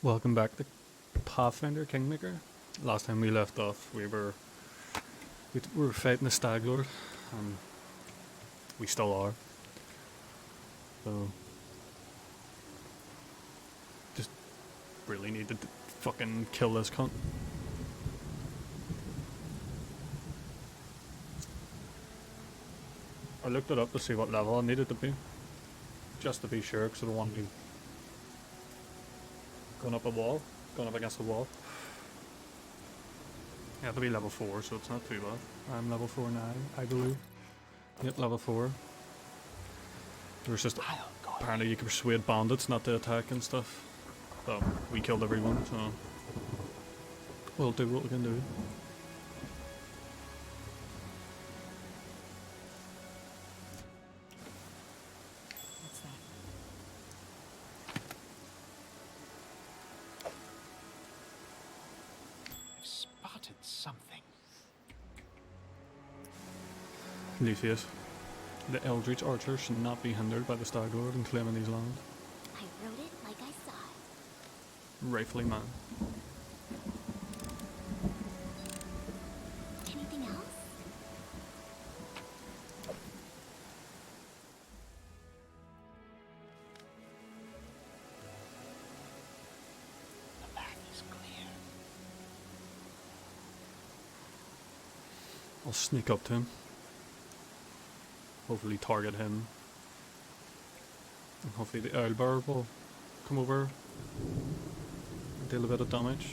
Welcome back to Pathfinder Kingmaker. Last time we left off, we were fighting the Stag Lord, and we still are. So, just really need to fucking kill this cunt. I looked it up to see what level I needed to be, just to be sure, because I don't want to be going up against a wall. You have to be level 4, so it's not too bad. I'm level 4 now, I believe. Yep, level 4. There's just, apparently you can persuade bandits not to attack and stuff. But we killed everyone, so we'll do what we can do. What's that? I've spotted something. Leafius the Eldritch archer should not be hindered by the Stag Lord in claiming these lands. I wrote it like I saw it. Rightfully man. Anything else? The path is clear. I'll sneak up to him. Hopefully target him. And hopefully the Owlbear will come over and deal a bit of damage.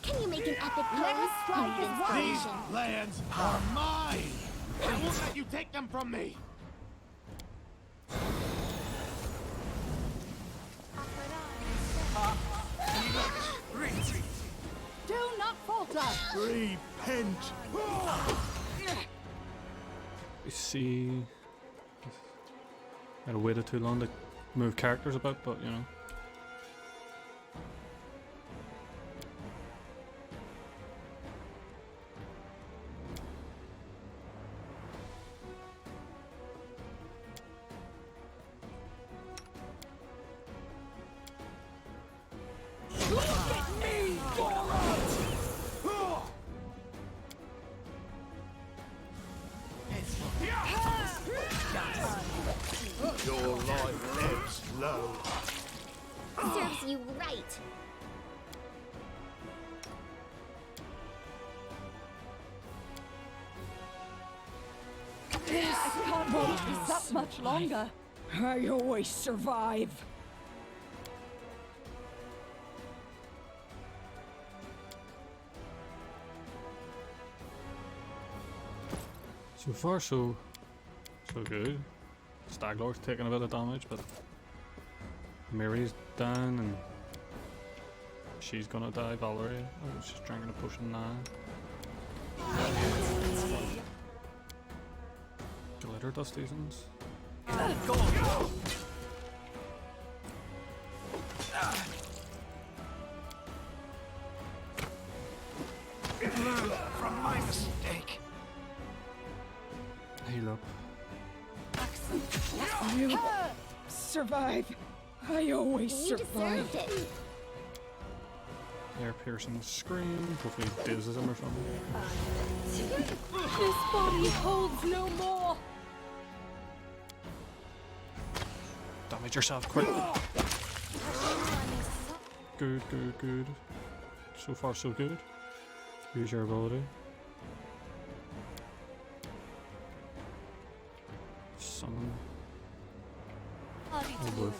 Can you make an epic pose? These lands are mine! I won't let you take them from me! Do not falter! Repent! You see, I waited too long to move characters about, but you know. Your life ebbs low. Serves you right. I can't hold this up much longer. I always survive. So far, so good. Stag Lord's taking a bit of damage, but Mary's down and she's gonna die. Valerie, oh, she's trying to push him now. Glitter dust seasons. From my mistake. Heal up. You survive. I always You survive. deserved it. Air piercing scream. Hopefully it dazes him or something. This body holds no more. Damage yourself quick. Good, good, good. So far so good. Use your ability. Summon. Oh, wolf.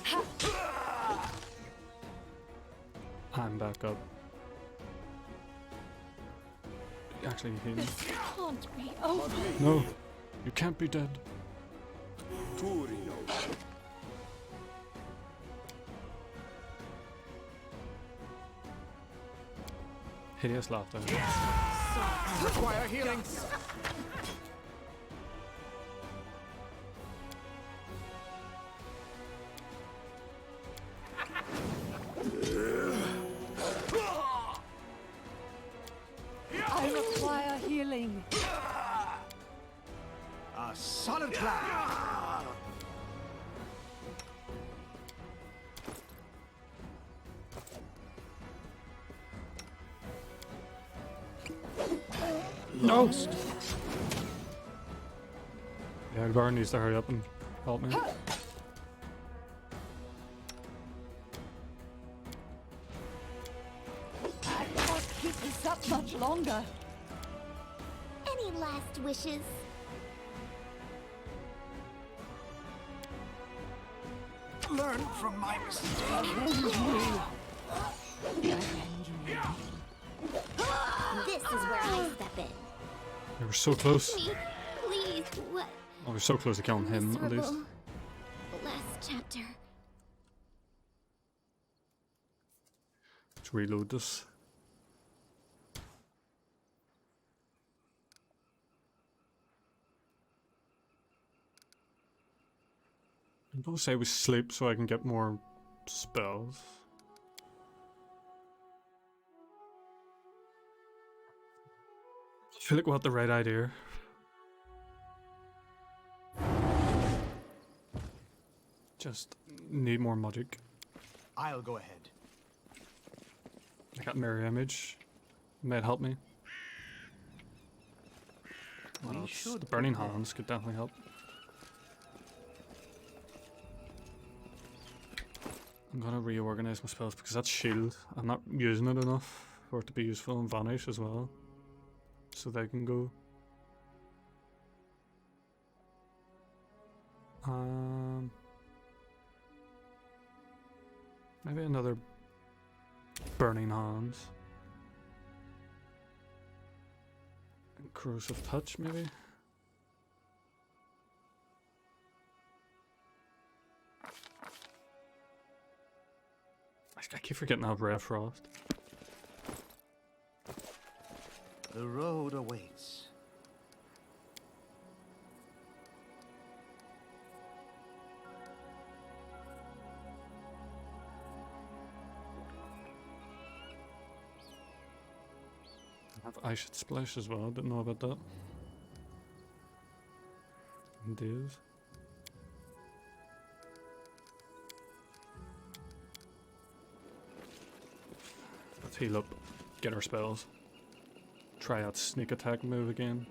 I'm back up. Actually, heal. This can't be over. No! You can't be dead. Hideous laughter. Require healing. I require healing. A solid plan. No! Yeah, Gar needs to hurry up and help me. I can't keep this up much longer. Any last wishes? Learn from my mistakes. This is where I step in. We were so close. Me, please, what? Oh, we were so close to killing him, at least. Miserable. Last chapter. Let's reload this. Don't say we sleep so I can get more spells. I feel like we have the right idea. Just need more magic. I'll go ahead. I got mirror image. Might help me. What else? The burning hands could definitely help. I'm gonna reorganize my spells because that's shield. I'm not using it enough for it to be useful and vanish as well. So they can go. Maybe another burning hands. And corrosive touch, maybe. I keep forgetting I have Red Frost. The road awaits. I have Ice Splash as well, didn't know about that. Indeed. Let's heal up, get our spells. Try out sneak attack move again.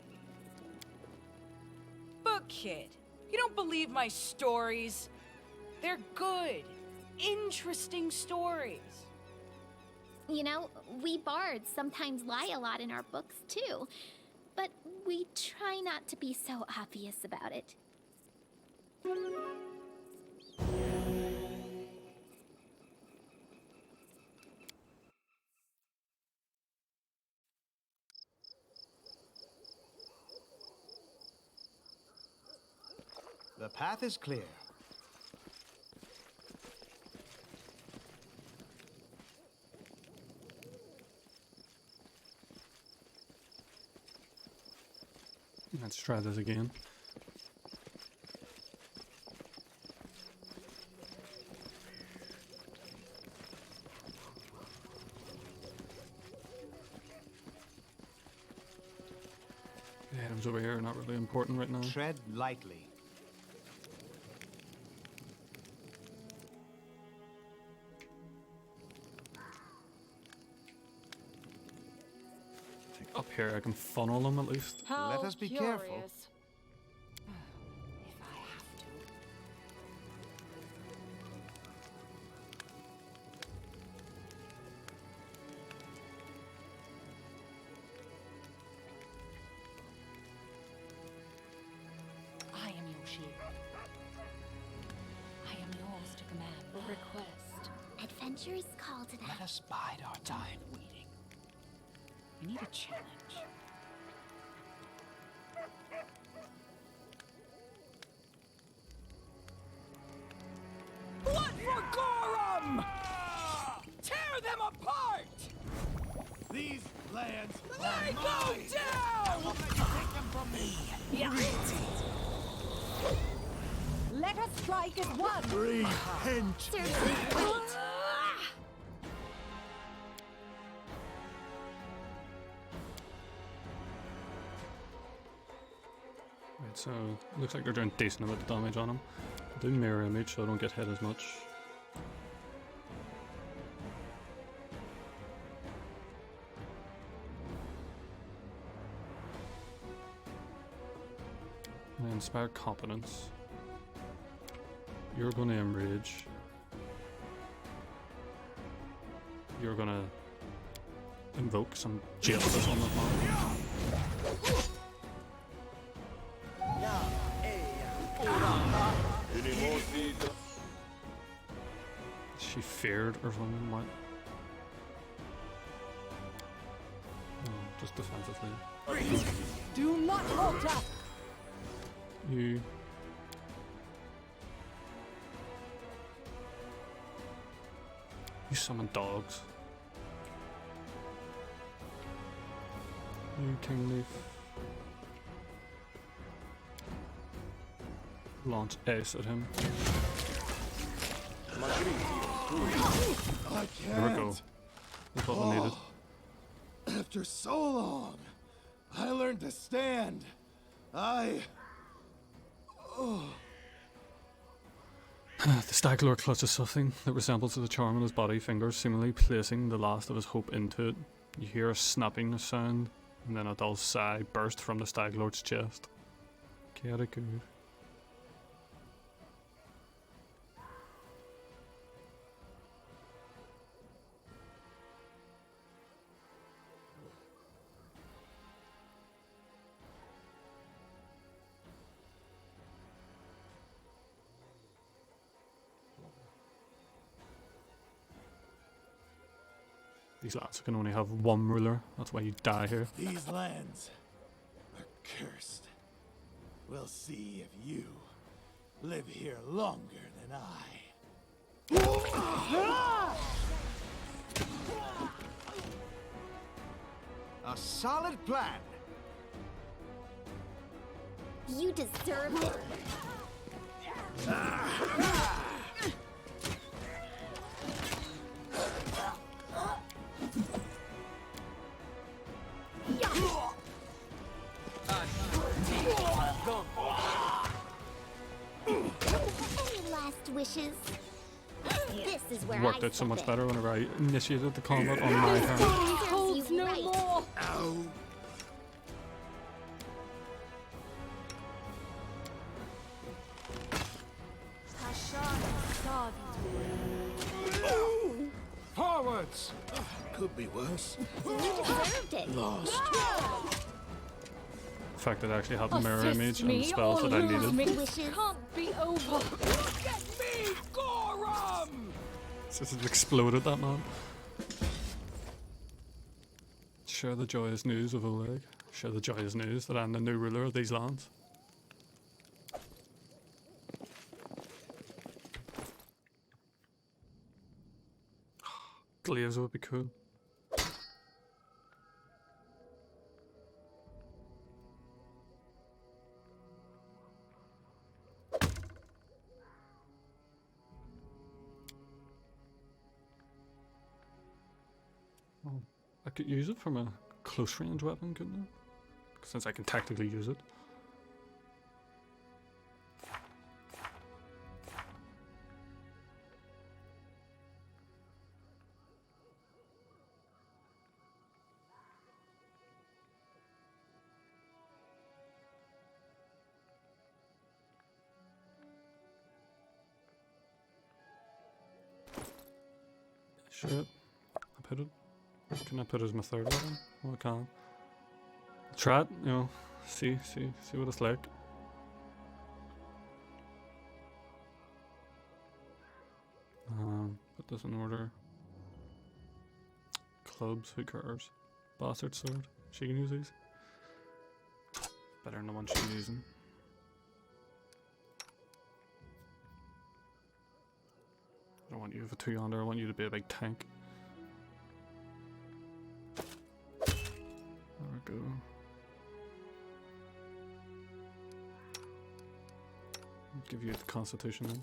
But kid, you don't believe my stories? They're good, interesting stories. You know, we bards sometimes lie a lot in our books too, but we try not to be so obvious about it. The path is clear. Let's try this again. The items over here are not really important right now. Tread lightly. I think up here I can funnel them at least. How Let us be curious. careful. If I have to. I am your shield. I am yours to command. Request. Adventurers call to Let that. us bide our time. Waiting. We need a challenge. Blood for Gorum! Tear them apart! These lands They are go mine. down! Won't let you take them from me. Let us strike as one! Repent. Seriously, wait! Right, so looks like they're doing decent amount of damage on him. Do mirror image so I don't get hit as much. And inspire competence. You're gonna enrage. You're gonna invoke some justice on the man. Is she feared or something? What? No, just defensively. Do not falter! You. You summon dogs. You Kingleaf. Launch Ace at him. I There we go. can't. That's what I needed. After so long, I learned to stand. The Stag Lord clutches something that resembles the charm in his body fingers, seemingly placing the last of his hope into it. You hear a snapping sound, and then a dull sigh burst from the Stag Lord's chest. Chaotic good. These lads can only have one ruler, that's why you die here. These lands are cursed. We'll see if you live here longer than I. A solid plan. You deserve it. Any last wishes? This is where Worked I out so much step better whenever I initiated the combat on my turn. in. Holds Serves you no right. more! Ow. Forwards! Could be worse. You deserved it. Lost. The fact that I actually had the mirror Assist image and me the spells or that I lose needed. me. Wishes. Can't be over. Look at me, Gorum! Just exploded that man. Share the joyous news of Oleg. Share the joyous news that I'm the new ruler of these lands. Glaives would be cool. Oh, I could use it from a close range weapon, couldn't I? Since I can tactically use it. Shit. I put it. Can I put it as my third weapon? Oh, I can. Try it, you know. See what it's like. Put this in order. Clubs, who cares? Bastard sword. She can use these. Better than the one she's using. I don't want you for 200, I want you to be a big tank. There we go. I'll give you the constitution then.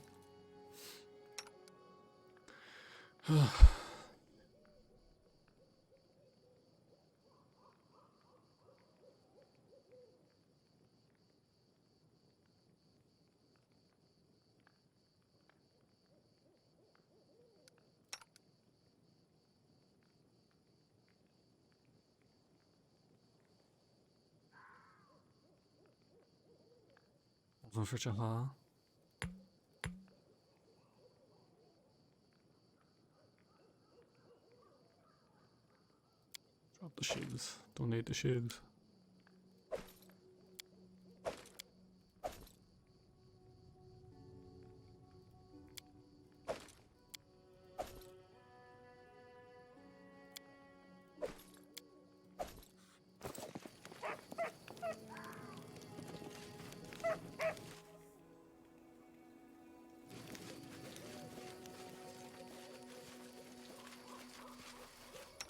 Van for Jaha. Drop the shields. Don't need the shields.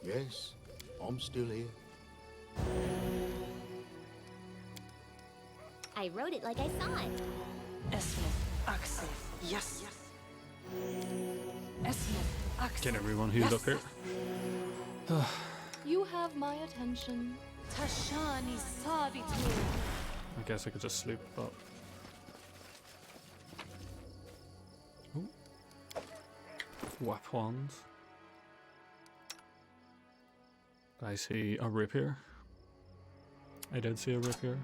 Yes, I'm still here. I wrote it like I saw it. Esmith, Axel. Yes. Esmith, Axel. Get everyone healed up here. You have my attention. Tashani Savitu. I guess I could just sleep, but... Ooh. Weapons. I see a rapier. I did see a rapier.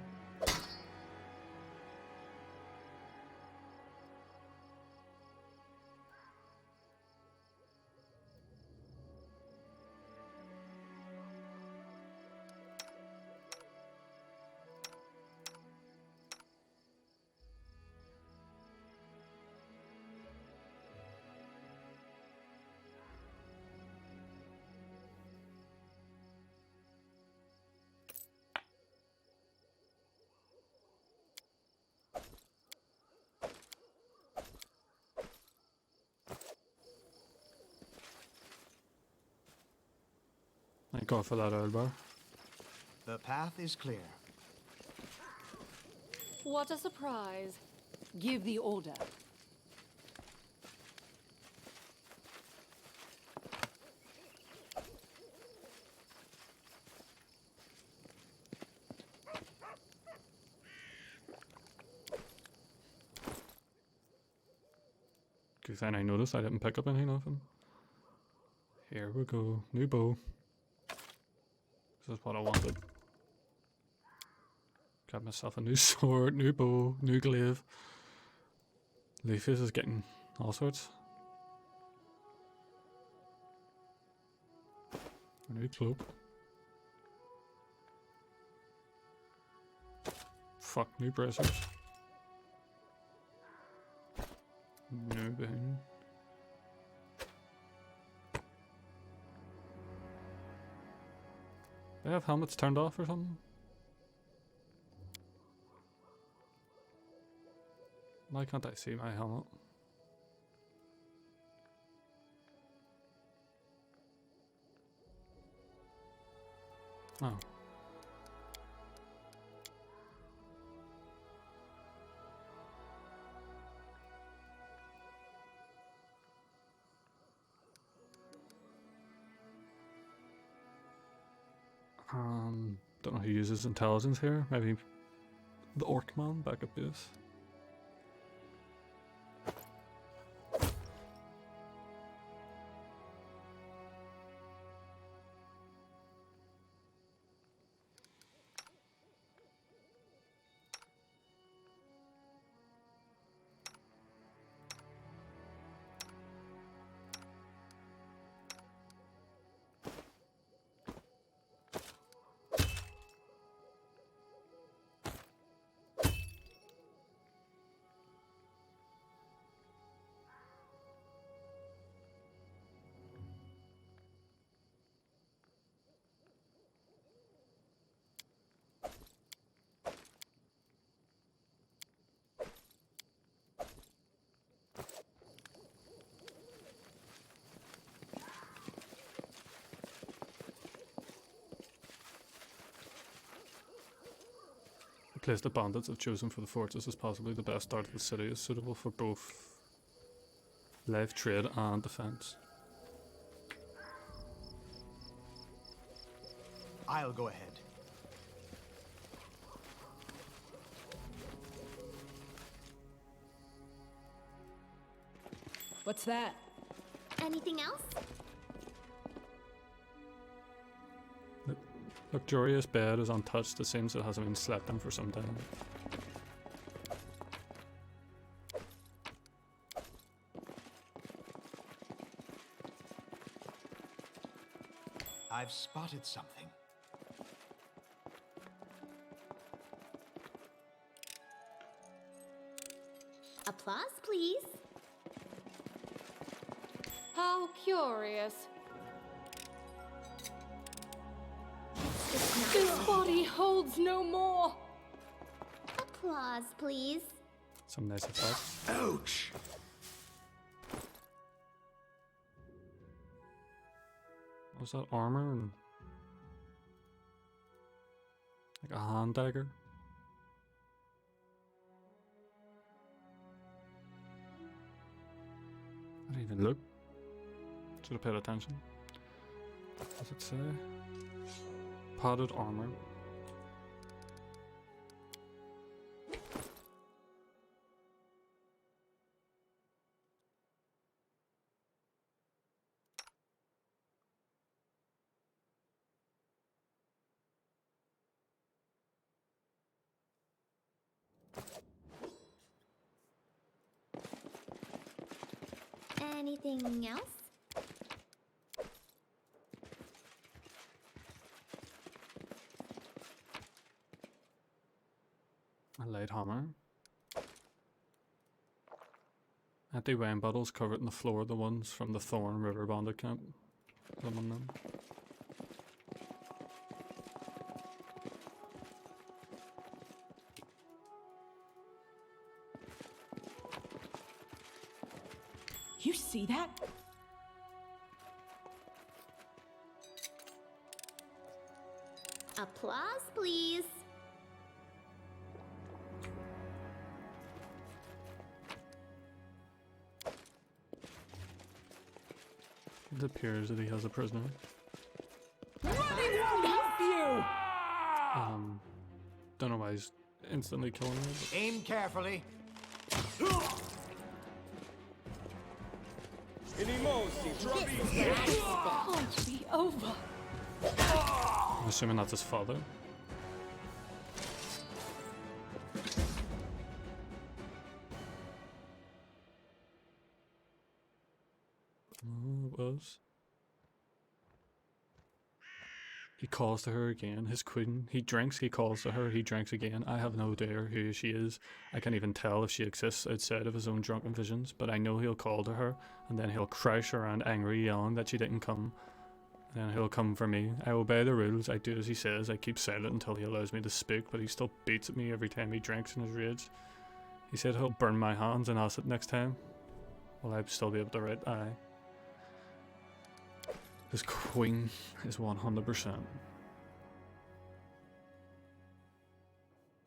Thank God for that oil bar. The path is clear. What a surprise. Give the order. Good thing I noticed I didn't pick up anything of him. Here we go. New bow. This is what I wanted. Got myself a new sword, new bow, new glaive. Leafius is getting all sorts. A new cloak. Fuck, new bracers. New boon. They have helmets turned off or something? Why can't I see my helmet? Oh. Don't know who uses intelligence here. Maybe the orc man back at base. The place the bandits have chosen for the fortress is possibly the best start of the city, is suitable for both life, trade and defense. I'll go ahead. What's that? Anything else? Luxurious bed is untouched. It seems it hasn't been slept in for some time. I've spotted something. Applause, please. How curious. It's This not. body holds no more. Applause, please. Some nice effects. Ouch! What's that, armor and like a hand dagger? I didn't even look. Should have paid attention. What does it say? Padded armor. Anything else? A light hammer. Empty wine bottles covered in the floor, the ones from the Thorn River Bandit camp. Some of them. You see that? Applause, please. It appears that he has a prisoner. Running won't help you! Don't know why he's instantly killing me. But Aim carefully. Can't be over. I'm assuming that's his father. Oh, it was. He calls to her again, his queen. He drinks, he calls to her, he drinks again. I have no idea who she is. I can't even tell if she exists outside of his own drunken visions, but I know he'll call to her, and then he'll crouch around angry, yelling that she didn't come. Then he'll come for me. I obey the rules, I do as he says, I keep silent until he allows me to speak, but he still beats at me every time he drinks in his rage. He said he'll burn my hands in acid next time. Will I still be able to write aye? His queen is 100%.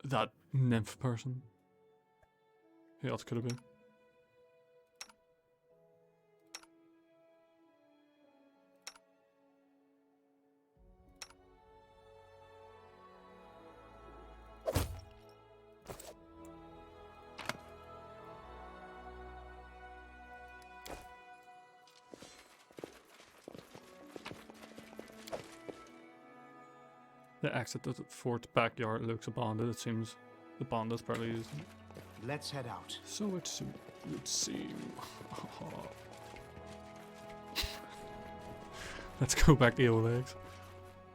That nymph person. Who else could have been? The exit to the fort's backyard looks abandoned. It seems the bandits partly used it. Let's head out. So it would seem. Let's go back to old eggs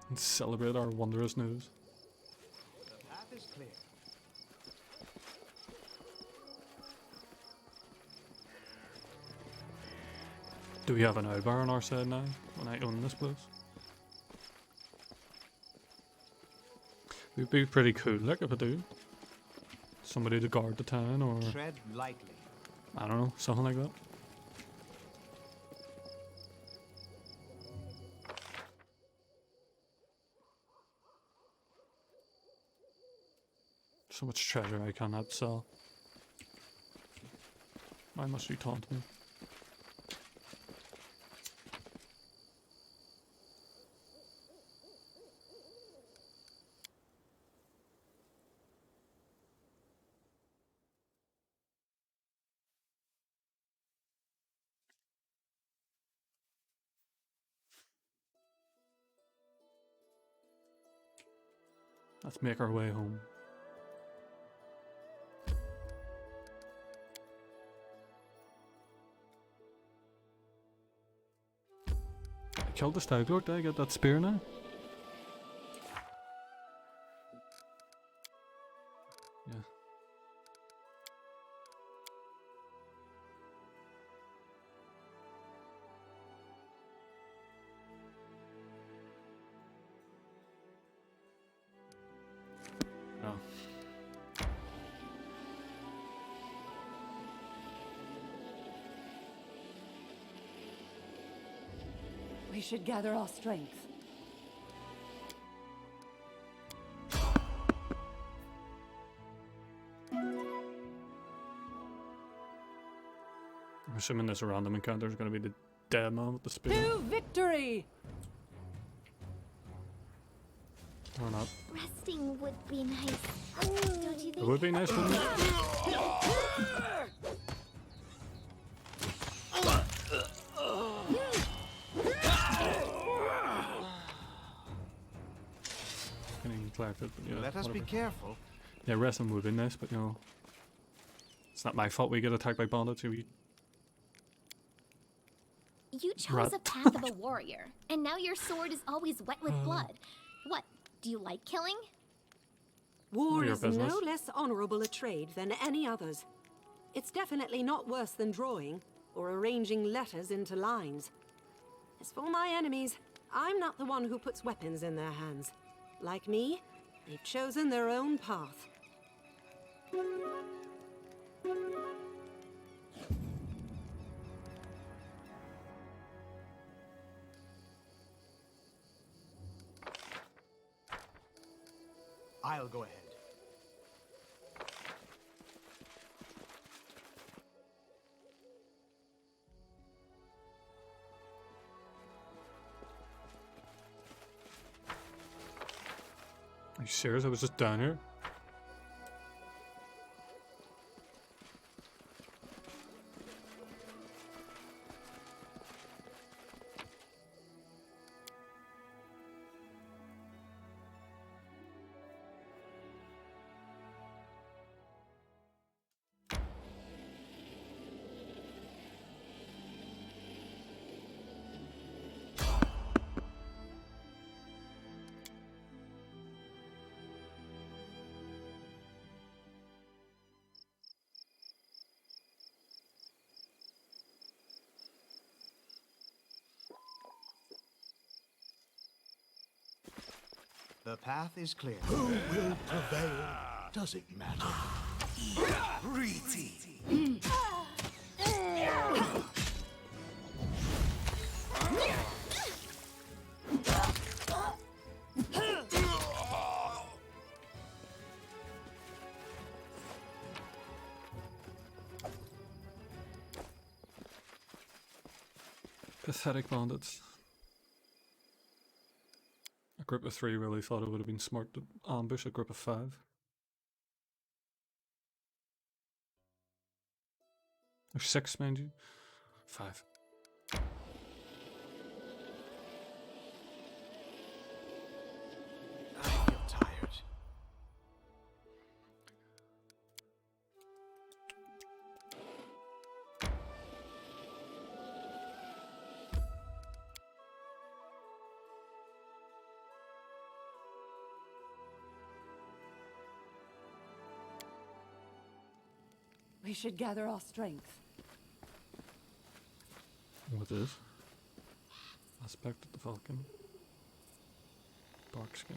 and celebrate our wondrous news. The path is clear. Do we have an outbar on our side now when I own this place? It would be pretty cool, like, if I do. Somebody to guard the town, or Tread lightly. I don't know, something like that. So much treasure I cannot sell. Why must you taunt me? Let's make our way home. Killed the Stag Lord, did I get that spear now? Yeah. Oh. We should gather our strength. I'm assuming this random encounter is going to be the dead man with the spear. To victory! Or not. Resting would be nice. Don't you It think? would be nice, wouldn't it? Getting collected, but yeah, Let us be whatever. careful. Yeah, resting would be nice, but you know, it's not my fault we get attacked by bandits. We You chose Rat. a path of a warrior, and now your sword is always wet with blood. What? Do you like killing? War Your is business. no less honorable a trade than any others. It's definitely not worse than drawing or arranging letters into lines. As for my enemies, I'm not the one who puts weapons in their hands. Like me, they've chosen their own path. I'll go ahead. Are you serious? I was just down here. The path is clear. Who will prevail? Does it matter? Pathetic bandits. A group of 3 really thought it would have been smart to ambush a group of 5. Or 6, mind you. 5. I feel tired. We should gather our strength. What is? Aspect of the falcon. Bark skin.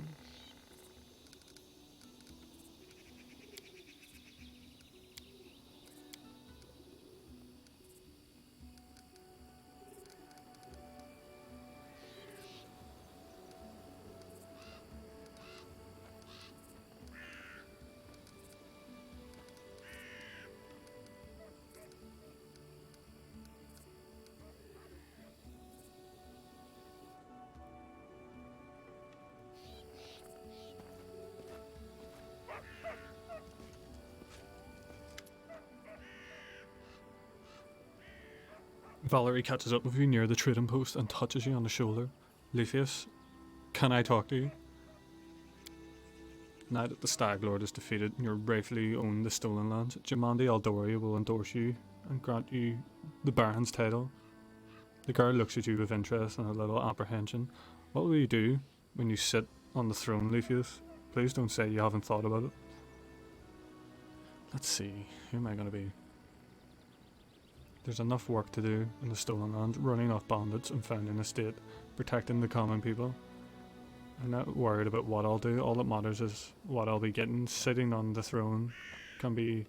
Valerie catches up with you near the trading post and touches you on the shoulder. Leafius, can I talk to you? Now that the Stag Lord is defeated and you rightfully own the stolen lands, Jamandi Aldoria will endorse you and grant you the Baron's title. The girl looks at you with interest and a little apprehension. What will you do when you sit on the throne, Leafius? Please don't say you haven't thought about it. Let's see, who am I going to be? There's enough work to do in the Stolen Land, running off bandits and founding a state, protecting the common people. I'm not worried about what I'll do, all that matters is what I'll be getting. Sitting on the throne can be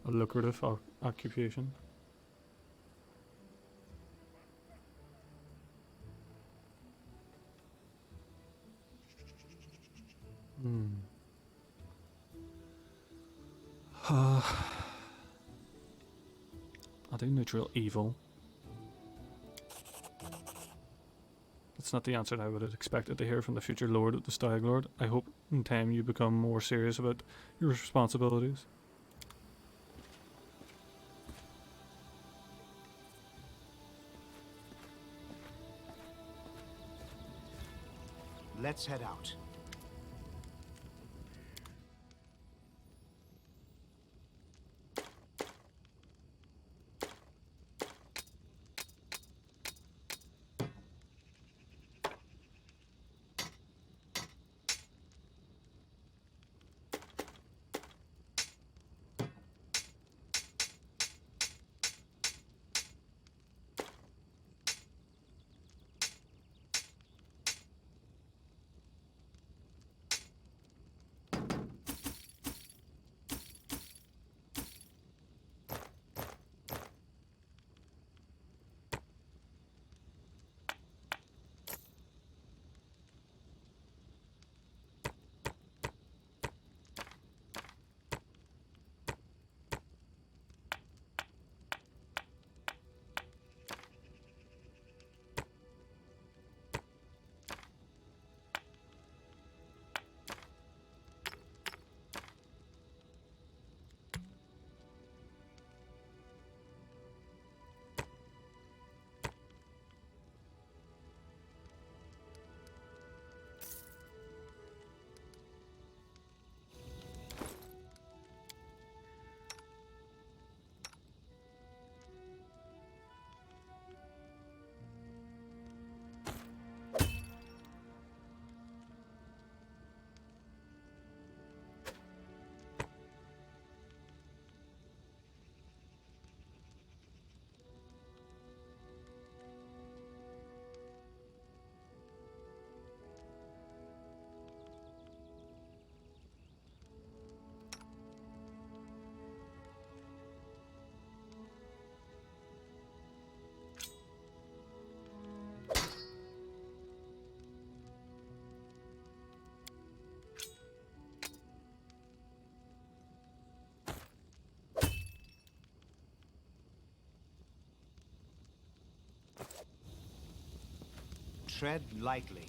a lucrative occupation. I'll do neutral evil. That's not the answer I would have expected to hear from the future Lord of the Stag Lord. I hope in time you become more serious about your responsibilities. Let's head out. Tread lightly.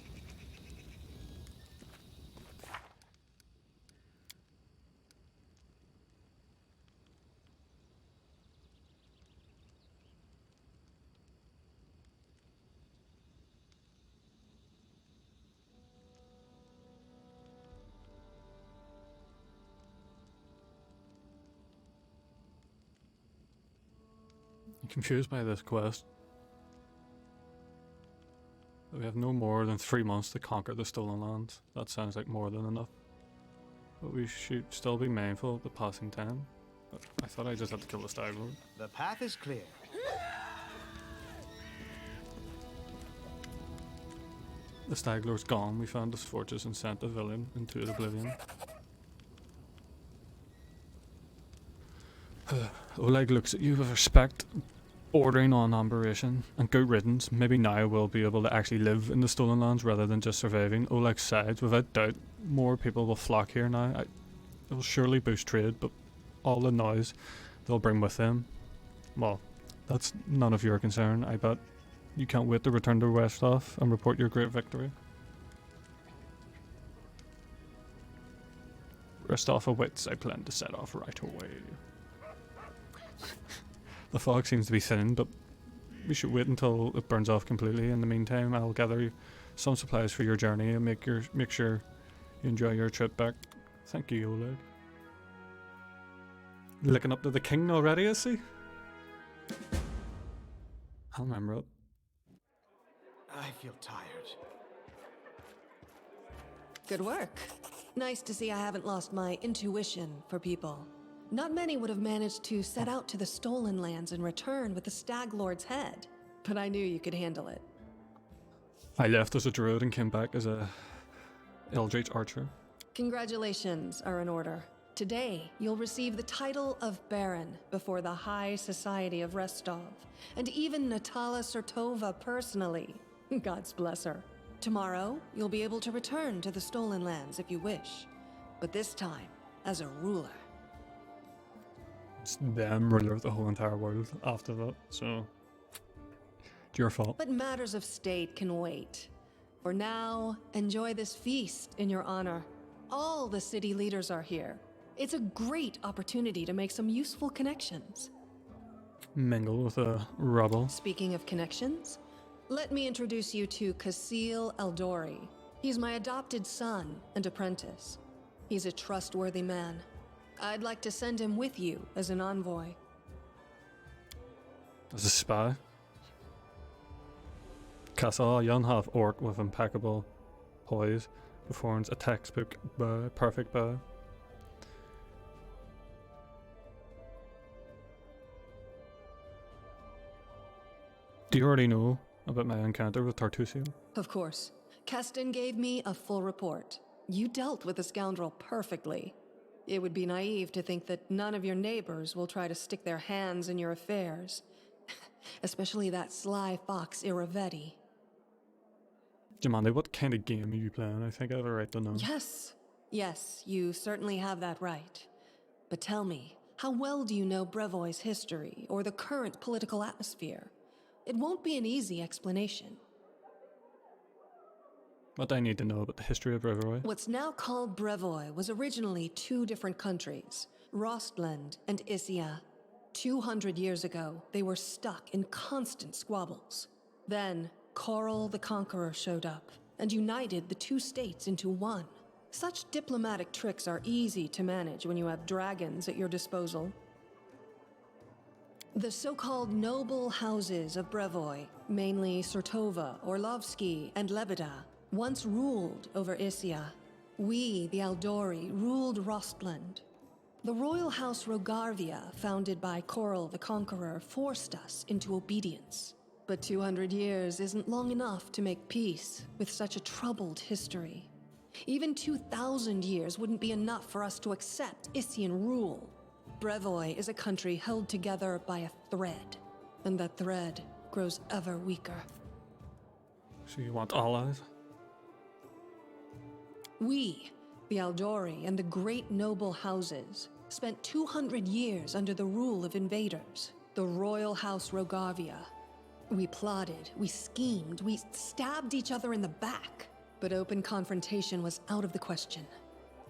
I'm confused by this quest. We have no more than 3 months to conquer the Stolen Lands. That sounds like more than enough. But we should still be mindful of the passing time. But I thought I just had to kill the Stag Lord. The path is clear. The Stag Lord's gone. We found his fortress and sent Avellone into oblivion. Oleg looks at you with respect, ordering on operation, and good riddance. Maybe now we'll be able to actually live in the Stolen Lands rather than just surviving. Oleg sighs. Without doubt, more people will flock here now. It will surely boost trade, but all the noise they'll bring with them, well, that's none of your concern. I bet you can't wait to return to Westhoff and report your great victory. Westhoff awaits. I plan to set off right away. The fog seems to be thinning, but we should wait until it burns off completely. In the meantime, I'll gather some supplies for your journey and make sure you enjoy your trip back. Thank you, Oleg. Looking up to the king already, I see. I'll remember it. feel tired. Good work. Nice to see I haven't lost my intuition for people. Not many would have managed to set out to the Stolen Lands and return with the Stag Lord's head, but I knew you could handle it. I left as a druid and came back as a Eldritch archer. Congratulations are in order. Today, you'll receive the title of Baron before the High Society of Restov, and even Natala Sertova personally. God's bless her. Tomorrow, you'll be able to return to the Stolen Lands if you wish, but this time as a ruler. It's them ruler of the whole entire world after that, so it's your fault. But matters of state can wait. For now, enjoy this feast in your honor. All the city leaders are here. It's a great opportunity to make some useful connections. Mingle with the rubble. Speaking of connections, let me introduce you to Kasil Eldori. He's my adopted son and apprentice. He's a trustworthy man. I'd like to send him with you as an envoy. As a spy. Castle, a young half orc with impeccable poise, performs a textbook bow, perfect bow. Do you already know about my encounter with Tartusian? Of course. Keston gave me a full report. You dealt with the scoundrel perfectly. It would be naive to think that none of your neighbors will try to stick their hands in your affairs. Especially that sly fox Iravetti. Jamandi, what kind of game are you playing? I think I have a right to know. Yes, you certainly have that right. But tell me, how well do you know Brevoy's history or the current political atmosphere? It won't be an easy explanation. What I need to know about the history of Brevoy? What's now called Brevoy was originally two different countries, Rostland and Issia. 200 years ago, they were stuck in constant squabbles. Then, Coral the Conqueror showed up and united the two states into one. Such diplomatic tricks are easy to manage when you have dragons at your disposal. The so-called noble houses of Brevoy, mainly Sertova, Orlovsky, and Lebeda, once ruled over Issia. We, the Eldori, ruled Rostland. The royal house Rogarvia, founded by Coral the Conqueror, forced us into obedience. But 200 years isn't long enough to make peace with such a troubled history. Even 2,000 years wouldn't be enough for us to accept Issian rule. Brevoy is a country held together by a thread, and that thread grows ever weaker. So you want allies? We, the Eldori and the great noble houses, spent 200 years under the rule of invaders, the royal house Rogarvia. We plotted, we schemed, we stabbed each other in the back, but open confrontation was out of the question.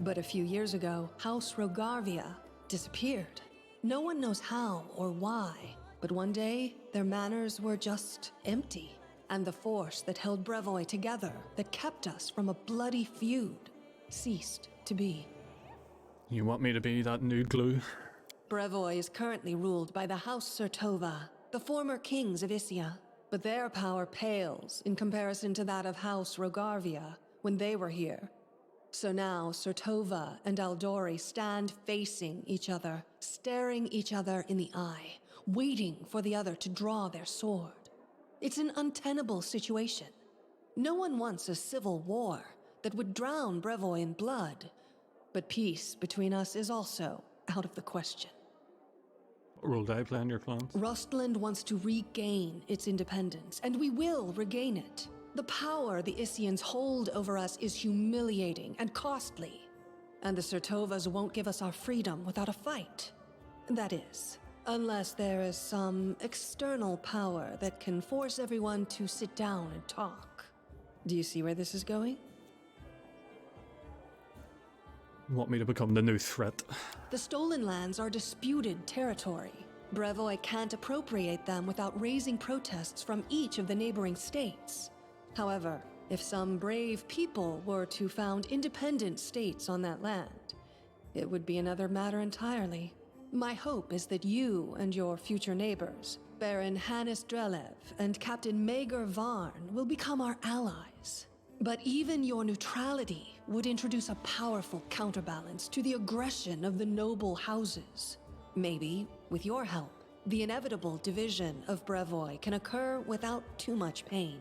But a few years ago, House Rogarvia disappeared. No one knows how or why, but one day, their manors were just empty. And the force that held Brevoy together, that kept us from a bloody feud, ceased to be. You want me to be that nude glue? Brevoy is currently ruled by the House Sertova, the former kings of Issia, but their power pales in comparison to that of House Rogarvia when they were here. So now Sertova and Eldori stand facing each other, staring each other in the eye, waiting for the other to draw their sword. It's an untenable situation. No one wants a civil war that would drown Brevoy in blood, but peace between us is also out of the question. What role do I play in your plans? Rostland wants to regain its independence, and we will regain it. The power the Issians hold over us is humiliating and costly, and the Sertovas won't give us our freedom without a fight. That is, unless there is some external power that can force everyone to sit down and talk. Do you see where this is going? Want me to become the new threat? The Stolen Lands are disputed territory. Brevoy can't appropriate them without raising protests from each of the neighboring states. However, if some brave people were to found independent states on that land, it would be another matter entirely. My hope is that you and your future neighbors, Baron Hannes Drelev and Captain Maegor Varn, will become our allies. But even your neutrality would introduce a powerful counterbalance to the aggression of the noble houses. Maybe, with your help, the inevitable division of Brevoy can occur without too much pain.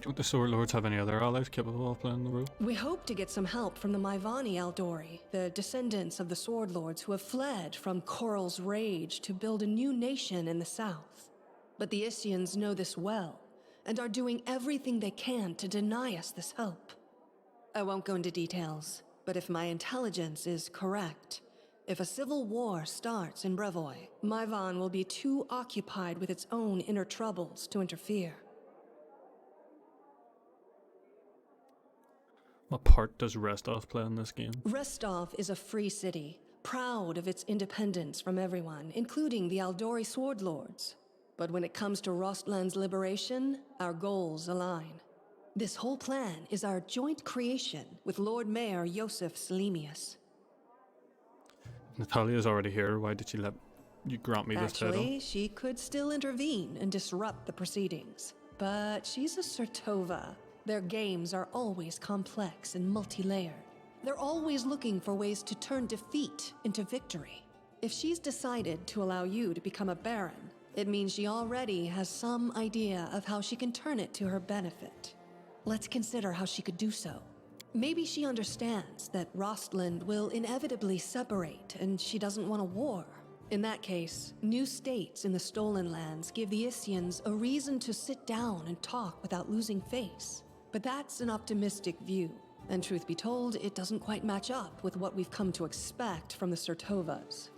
Don't the Sword Lords have any other allies capable of playing the role? We hope to get some help from the Maivani Eldori, the descendants of the Sword Lords who have fled from Coral's rage to build a new nation in the south. But the Isians know this well, and are doing everything they can to deny us this help. I won't go into details, but if my intelligence is correct, if a civil war starts in Brevoy, Maivan will be too occupied with its own inner troubles to interfere. What part does Restov play in this game? Restov is a free city, proud of its independence from everyone, including the Eldori Sword Lords. But when it comes to Rostland's liberation, our goals align. This whole plan is our joint creation with Lord Mayor Yosef Selimius. Natalia's already here. Why did she let you grant me this title? Actually, she could still intervene and disrupt the proceedings. But she's a Sertova. Their games are always complex and multi-layered. They're always looking for ways to turn defeat into victory. If she's decided to allow you to become a Baron, it means she already has some idea of how she can turn it to her benefit. Let's consider how she could do so. Maybe she understands that Rostland will inevitably separate and she doesn't want a war. In that case, new states in the Stolen Lands give the Isians a reason to sit down and talk without losing face. But that's an optimistic view, and truth be told, it doesn't quite match up with what we've come to expect from the Sertovas.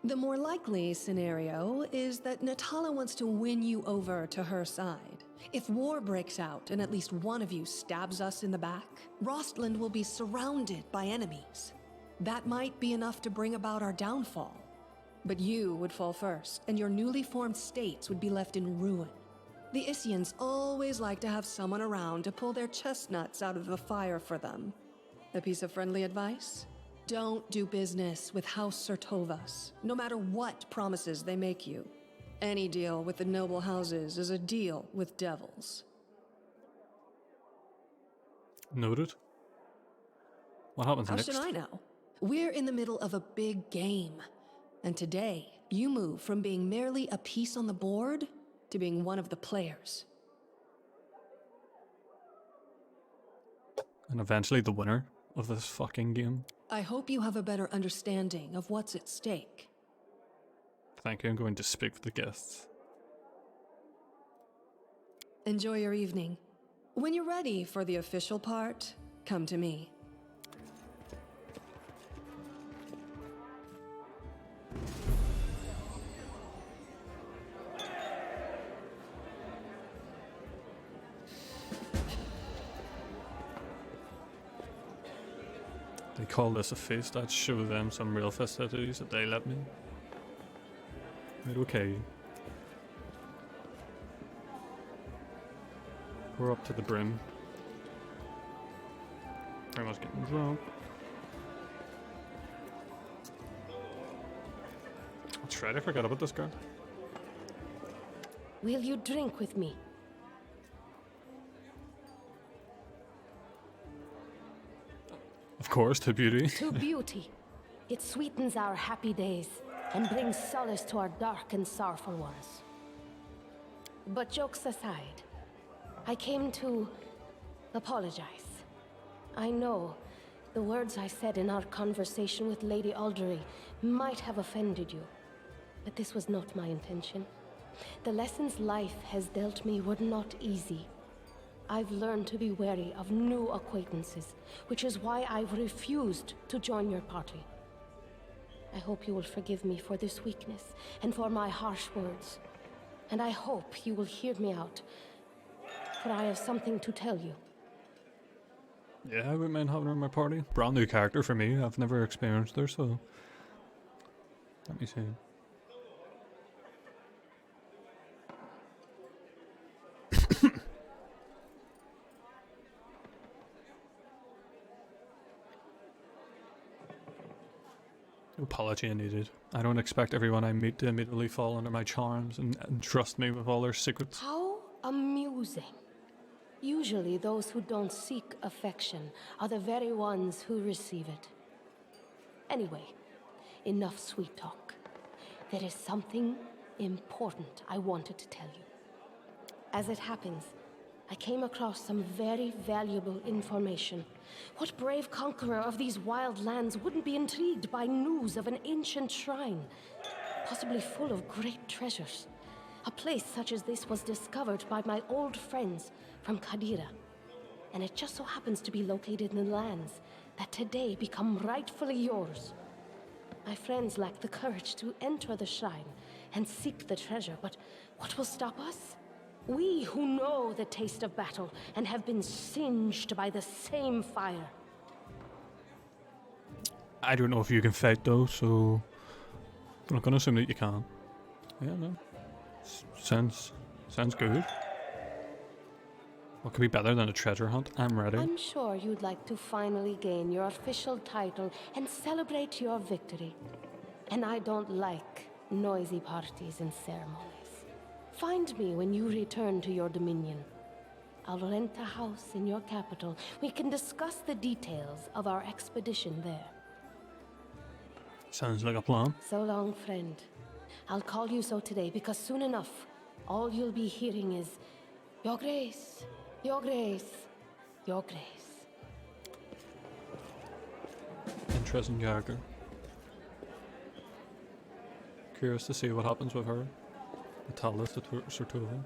The more likely scenario is that Natala wants to win you over to her side. If war breaks out and at least one of you stabs us in the back, Rostland will be surrounded by enemies. That might be enough to bring about our downfall. But you would fall first, and your newly formed states would be left in ruin. The Isians always like to have someone around to pull their chestnuts out of the fire for them. A piece of friendly advice? Don't do business with House Sertovas, no matter what promises they make you. Any deal with the noble houses is a deal with devils. Noted. What happens next? How should I know? We're in the middle of a big game. And today, you move from being merely a piece on the board to being one of the players. And eventually the winner of this fucking game. I hope you have a better understanding of what's at stake. Thank you, I'm going to speak for the guests. Enjoy your evening. When you're ready for the official part, come to me. They call this a feast. I'd show them some real festivities that they let me. Right, okay. We're up to the brim. Very much getting drunk. That's right, I forgot about this girl. Will you drink with me? Of course, to beauty. To beauty. It sweetens our happy days and brings solace to our dark and sorrowful ones. But jokes aside, I came to apologize. I know the words I said in our conversation with Lady Aldery might have offended you, but this was not my intention. The lessons life has dealt me were not easy. I've learned to be wary of new acquaintances, which is why I've refused to join your party. I hope you will forgive me for this weakness and for my harsh words. And I hope you will hear me out, for I have something to tell you. Yeah, I wouldn't mind having her in my party. Brand new character for me. I've never experienced her, so Let me see. Apology needed. I don't expect everyone I meet to immediately fall under my charms and trust me with all their secrets. How amusing. Usually those who don't seek affection are the very ones who receive it. Anyway, enough sweet talk. There is something important I wanted to tell you. As it happens, I came across some very valuable information. What brave conqueror of these wild lands wouldn't be intrigued by news of an ancient shrine, possibly full of great treasures? A place such as this was discovered by my old friends from Kadira, and it just so happens to be located in the lands that today become rightfully yours. My friends lack the courage to enter the shrine and seek the treasure, but what will stop us? We who know the taste of battle and have been singed by the same fire. I don't know if you can fight though, so I'm not gonna assume that you can. Yeah, no. Sounds good. What could be better than a treasure hunt? I'm ready. I'm sure you'd like to finally gain your official title and celebrate your victory. And I don't like noisy parties and ceremonies. Find me when you return to your dominion. I'll rent a house in your capital. We can discuss the details of our expedition there. Sounds like a plan. So long, friend. I'll call you so today because soon enough, all you'll be hearing is, Your Grace, Your Grace, Your Grace. Interesting character. Curious to see what happens with her. Natalis at Sortova.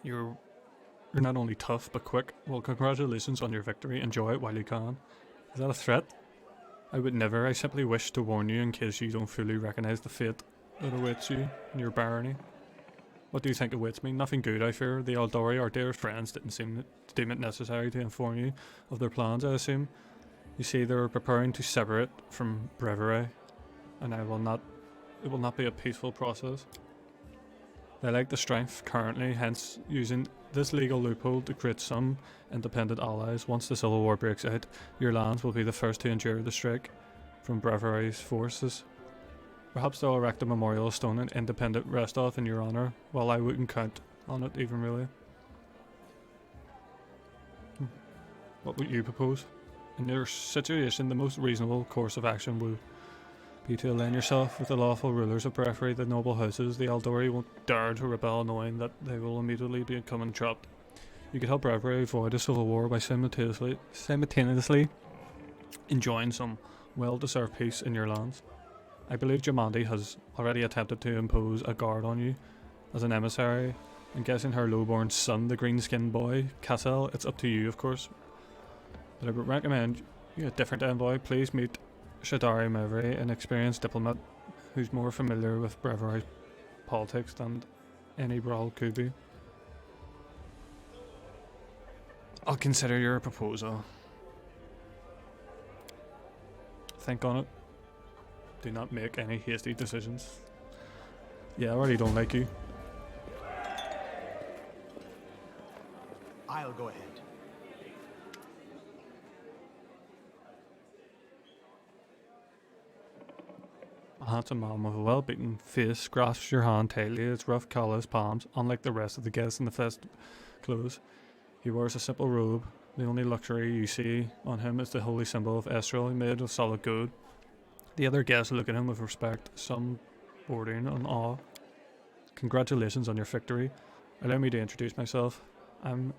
You're not only tough but quick. Well, congratulations on your victory. Enjoy it while you can. Is that a threat? I would never. I simply wish to warn you in case you don't fully recognize the fate that awaits you in your barony. What do you think awaits me? Nothing good, I fear. The Eldori, our dearest friends, didn't seem to deem it necessary to inform you of their plans, I assume. You see, they were preparing to separate from Breviary, and it will not be a peaceful process. They lack the strength currently, hence using this legal loophole to create some independent allies. Once the civil war breaks out, your lands will be the first to endure the strike from Breviary's forces. Perhaps they'll erect a memorial stone and independent rest off in your honour, while I wouldn't count on it even really. What would you propose? In your situation, the most reasonable course of action would be to align yourself with the lawful rulers of Breviary, the noble houses. The Eldori won't dare to rebel, knowing that they will immediately become trapped. You could help Breviary avoid a civil war by simultaneously enjoying some well-deserved peace in your lands. I believe Jamandi has already attempted to impose a guard on you as an emissary. I'm guessing her lowborn son, the green-skinned boy, Cassel. It's up to you, of course. But I would recommend you a different envoy. Please meet Shadari Mevri, an experienced diplomat who's more familiar with Breviary politics than any Brawl could be. I'll consider your proposal. Think on it. Do not make any hasty decisions. Yeah, I already don't like you. I'll go ahead. A handsome man with a well-beaten face grasps your hand tightly, its rough, callous palms. Unlike the rest of the guests in the festive clothes, he wears a simple robe. The only luxury you see on him is the holy symbol of Estral, made of solid gold. The other guests look at him with respect, some bordering on awe. Congratulations on your victory. Allow me to introduce myself. I'm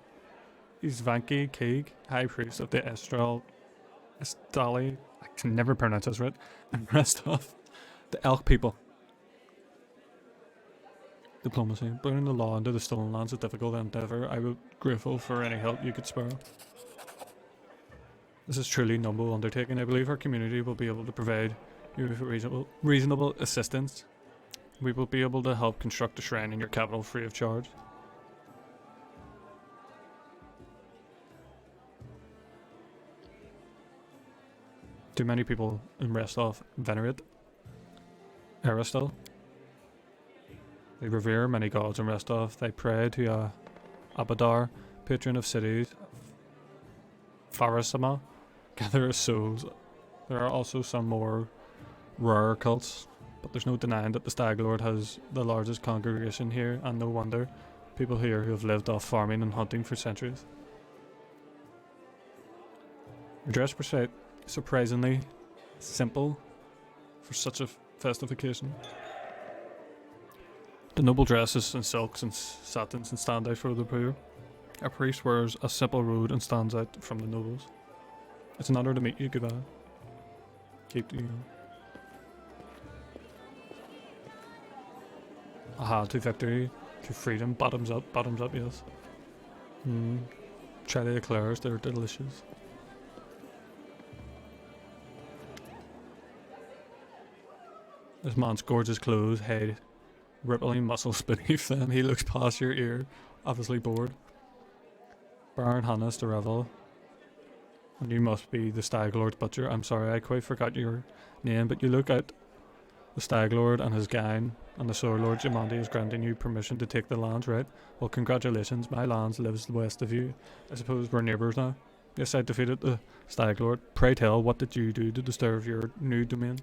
Isvanki Keeg, High Priest of the Estali, I can never pronounce this right, and rest of the Elk people. Diplomacy. Bringing the law into the stolen lands is a difficult endeavour. I would be grateful for any help you could spare. This is truly noble undertaking. I believe our community will be able to provide you with reasonable assistance. We will be able to help construct a shrine in your capital free of charge. Do many people in Restov venerate Aristil? They revere many gods in Restov. They pray to Abadar, patron of cities, Farasama, gather of souls. There are also some more rare cults, but there's no denying that the Stag Lord has the largest congregation here, and no wonder. People here who have lived off farming and hunting for centuries. Your dress were surprisingly simple for such a festive occasion. The noble dresses in silks and satins and stand out for the poor. A priest wears a simple robe and stands out from the nobles. It's an honor to meet you, goodbye. Keep you. Aha, to victory, to freedom, bottoms up, yes. Try the eclairs, they're delicious. This man's gorgeous clothes hide rippling muscles beneath them. He looks past your ear, obviously bored. Baron Hannes de Revel. And you must be the Stag Lord's butcher. I'm sorry, I quite forgot your name, but you look at the Stag Lord and his gang, and the Sword Lord Jamandi is granting you permission to take the lands, right? Well, congratulations, my lands lives west of you. I suppose we're neighbours now. Yes, I defeated the Stag Lord. Pray tell, what did you do to disturb your new domain?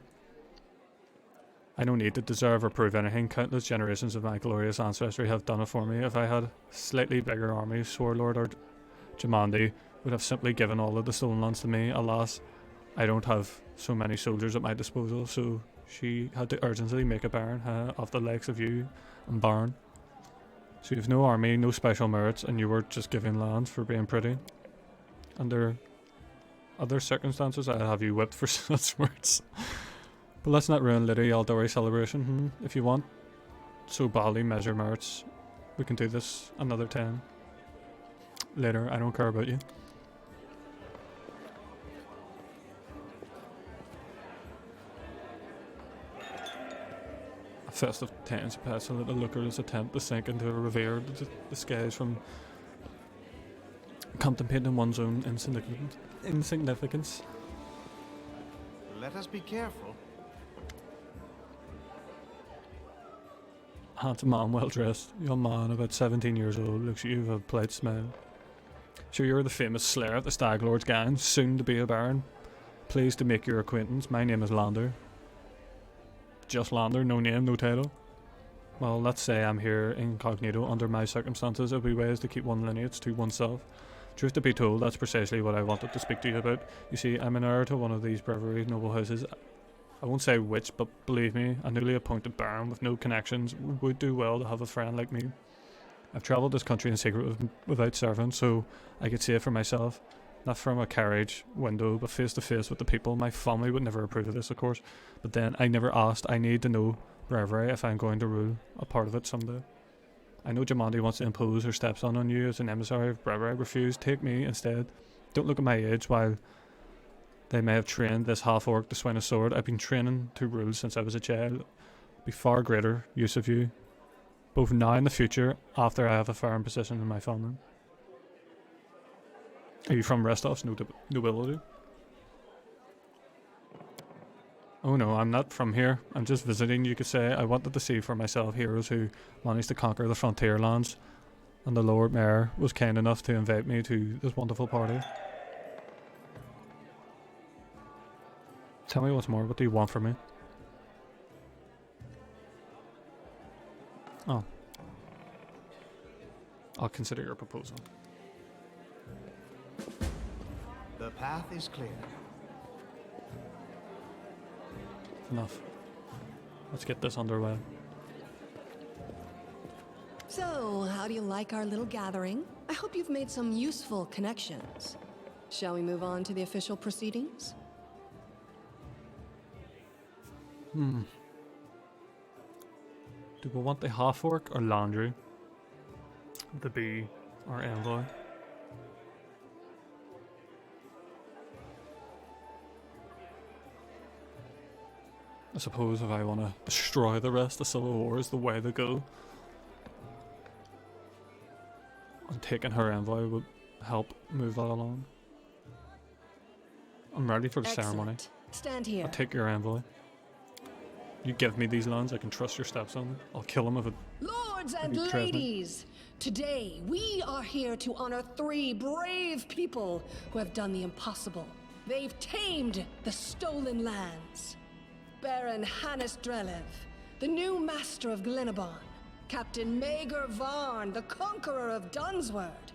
I don't need to deserve or prove anything. Countless generations of my glorious ancestry have done it for me. If I had a slightly bigger army, Sword Lord or Jamandi would have simply given all of the stolen lands to me. Alas, I don't have so many soldiers at my disposal, so she had to urgently make a baron of the likes of you and Baron. So you've no army, no special merits, and you were just giving lands for being pretty. Under other circumstances, I'd have you whipped for such words. But let's not ruin Lady Aldori celebration. If you want so badly measure merits, we can do this another 10. Later, I don't care about you. A festive tense pass a little looker's attempt to sink into a revered disguise from contemplating one's own insignificance. Let us be careful. Handsome man, well dressed, young man about 17 years old, looks at you with a polite smile. So you're the famous slayer at the Stag Lord's gang, soon to be a baron. Pleased to make your acquaintance. My name is Lander. Just Lander, no name, no title. Well, let's say I'm here incognito. Under my circumstances, it'll be ways to keep one lineage to oneself. Truth to be told, that's precisely what I wanted to speak to you about. You see, I'm an heir to one of these brewery noble houses. I won't say which, but believe me, a newly appointed baron with no connections would do well to have a friend like me. I've travelled this country in secret without servants, so I could say it for myself. Not from a carriage window, but face to face with the people. My family would never approve of this, of course. But then, I never asked. I need to know brewery if I'm going to rule a part of it someday. I know Jamandi wants to impose her stepson on you as an emissary of brewery. Refuse. Take me instead. Don't look at my age. While they may have trained this half-orc to swing a sword, I've been training to rule since I was a child. Be far greater use of you, both now and the future, after I have a firm position in my family. Are you from Restov's nobility? Oh no, I'm not from here. I'm just visiting, you could say. I wanted to see for myself heroes who managed to conquer the frontier lands, and the Lord Mayor was kind enough to invite me to this wonderful party. Tell me once more, what do you want from me? Oh. I'll consider your proposal. The path is clear. Enough. Let's get this underway. So, how do you like our little gathering? I hope you've made some useful connections. Shall we move on to the official proceedings? Do we want the half-orc or Landry to be our envoy? I suppose if I want to destroy the rest of Civil War is the way to go. And taking her envoy would help move that along. I'm ready for the ceremony. Stand here. I'll take your envoy. You give me these lands, I can trust your stepson. I'll kill him if it... Lords and if he betrays me. ladies, today we are here to honor 3 brave people who have done the impossible. They've tamed the stolen lands. Baron Hannes Drelev, the new master of Glenabon. Captain Maegor Varn, the conqueror of Dunsword.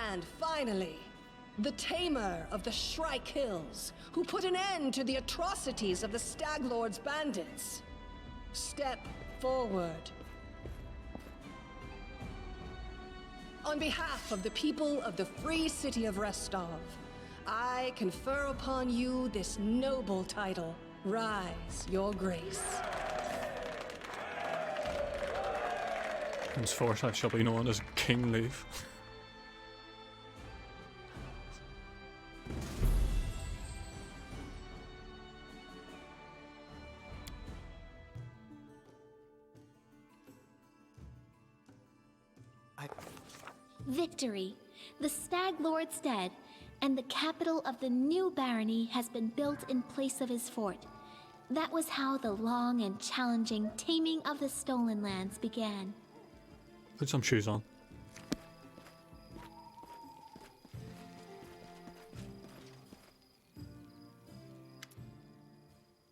And finally, the tamer of the Shrike Hills, who put an end to the atrocities of the Staglord's bandits. Step forward. On behalf of the people of the free city of Restov, I confer upon you this noble title. Rise, your grace. Henceforth I shall be known as Kingleaf. Victory! The Stag Lord's dead, and the capital of the new barony has been built in place of his fort. That was how the long and challenging taming of the stolen lands began. Put some shoes on.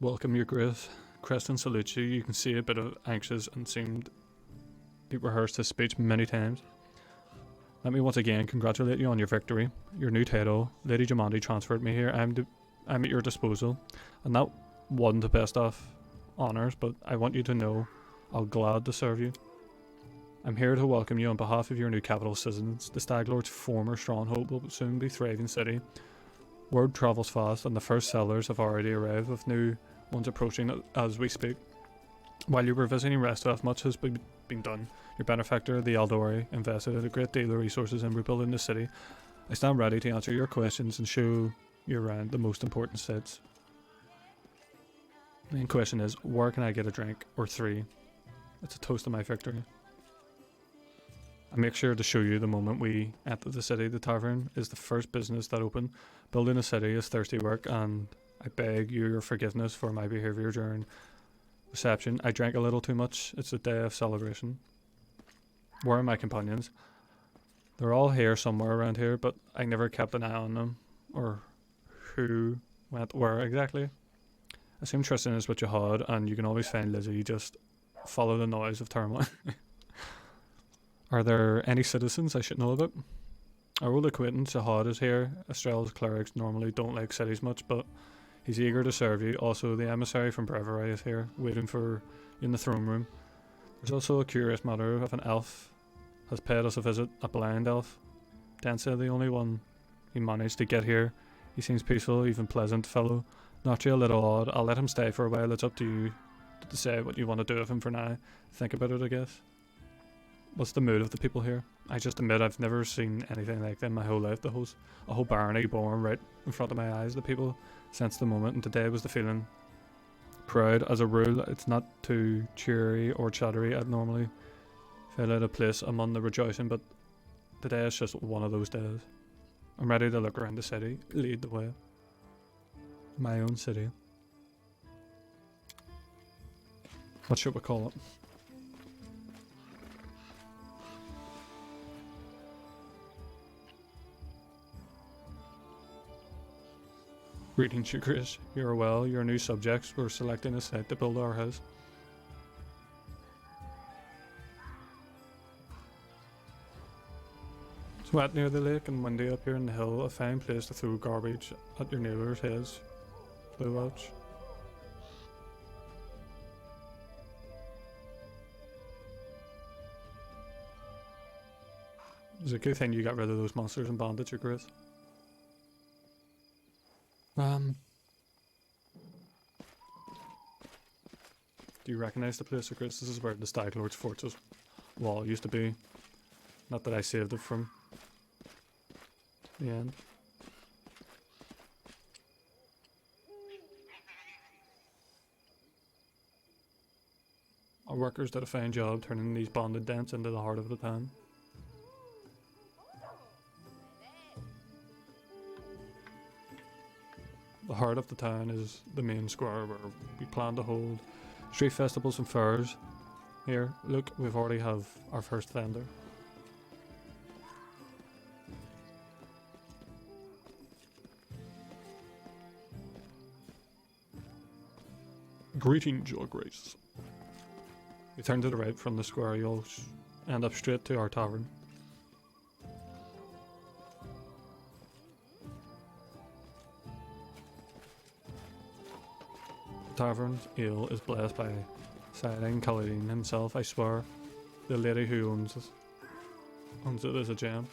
Welcome, your grace. Creston salutes you. You can see a bit of anxious and seemed he rehearsed his speech many times. Let me once again congratulate you on your victory. Your new title, Lady Jamandi, transferred me here. I'm at your disposal, and that wasn't the best of honours, but I want you to know I'll glad to serve you. I'm here to welcome you on behalf of your new capital citizens. The Staglord's former stronghold will soon be a thriving city. Word travels fast, and the first settlers have already arrived, with new ones approaching as we speak. While you were visiting Restov, much has been done. Your benefactor, the Eldori, invested a great deal of resources in rebuilding the city. I stand ready to answer your questions and show you around the most important sites. The main question is, where can I get a drink, or 3? It's a toast to my victory. I make sure to show you the moment we enter the city. The tavern is the first business that opened. Building a city is thirsty work, and I beg your forgiveness for my behaviour during reception. I drank a little too much. It's a day of celebration. Where are my companions? They're all here somewhere around here, but I never kept an eye on them, or who went where exactly. I assume Tristan is what you had, and you can always find Lizzie. Just follow the noise of turmoil. Are there any citizens I should know about? Our old acquaintance Ahad is here. Estrell's clerics normally don't like cities much, but he's eager to serve you. Also, the emissary from Breviary is here, waiting for you in the throne room. There's also a curious matter of an elf has paid us a visit, a blind elf. Densa, the only one he managed to get here. He seems peaceful, even pleasant fellow. Naturally a little odd. I'll let him stay for a while. It's up to you to say what you want to do with him for now. Think about it, I guess. What's the mood of the people here? I just admit I've never seen anything like them my whole life. A whole barony born right in front of my eyes. The people sensed the moment, and today was the feeling. Crowd, as a rule, it's not too cheery or chattery. I'd normally feel out of place among the rejoicing, but today is just one of those days. I'm ready to look around the city, lead the way. My own city. What should we call it? Greetings, your grace. You're well. Your new subjects were selecting a site to build our house. It's wet near the lake and windy up here in the hill. A fine place to throw garbage at your neighbours' heads. Blue Welch. It's a good thing you got rid of those monsters and bandits, your grace. Do you recognize the place, Chris? This is where the Staglord's fortress wall used to be. Not that I saved it from the end. Our workers did a fine job turning these bonded dents into the heart of the town. The heart of the town is the main square where we plan to hold street festivals and fairs. Here, look, we've already have our first vendor. Greetings, your grace. You turn to the right from the square, you'll end up straight to our tavern. The tavern's ale is blessed by Siding Kaladin himself, I swear. The lady who owns it is a gem.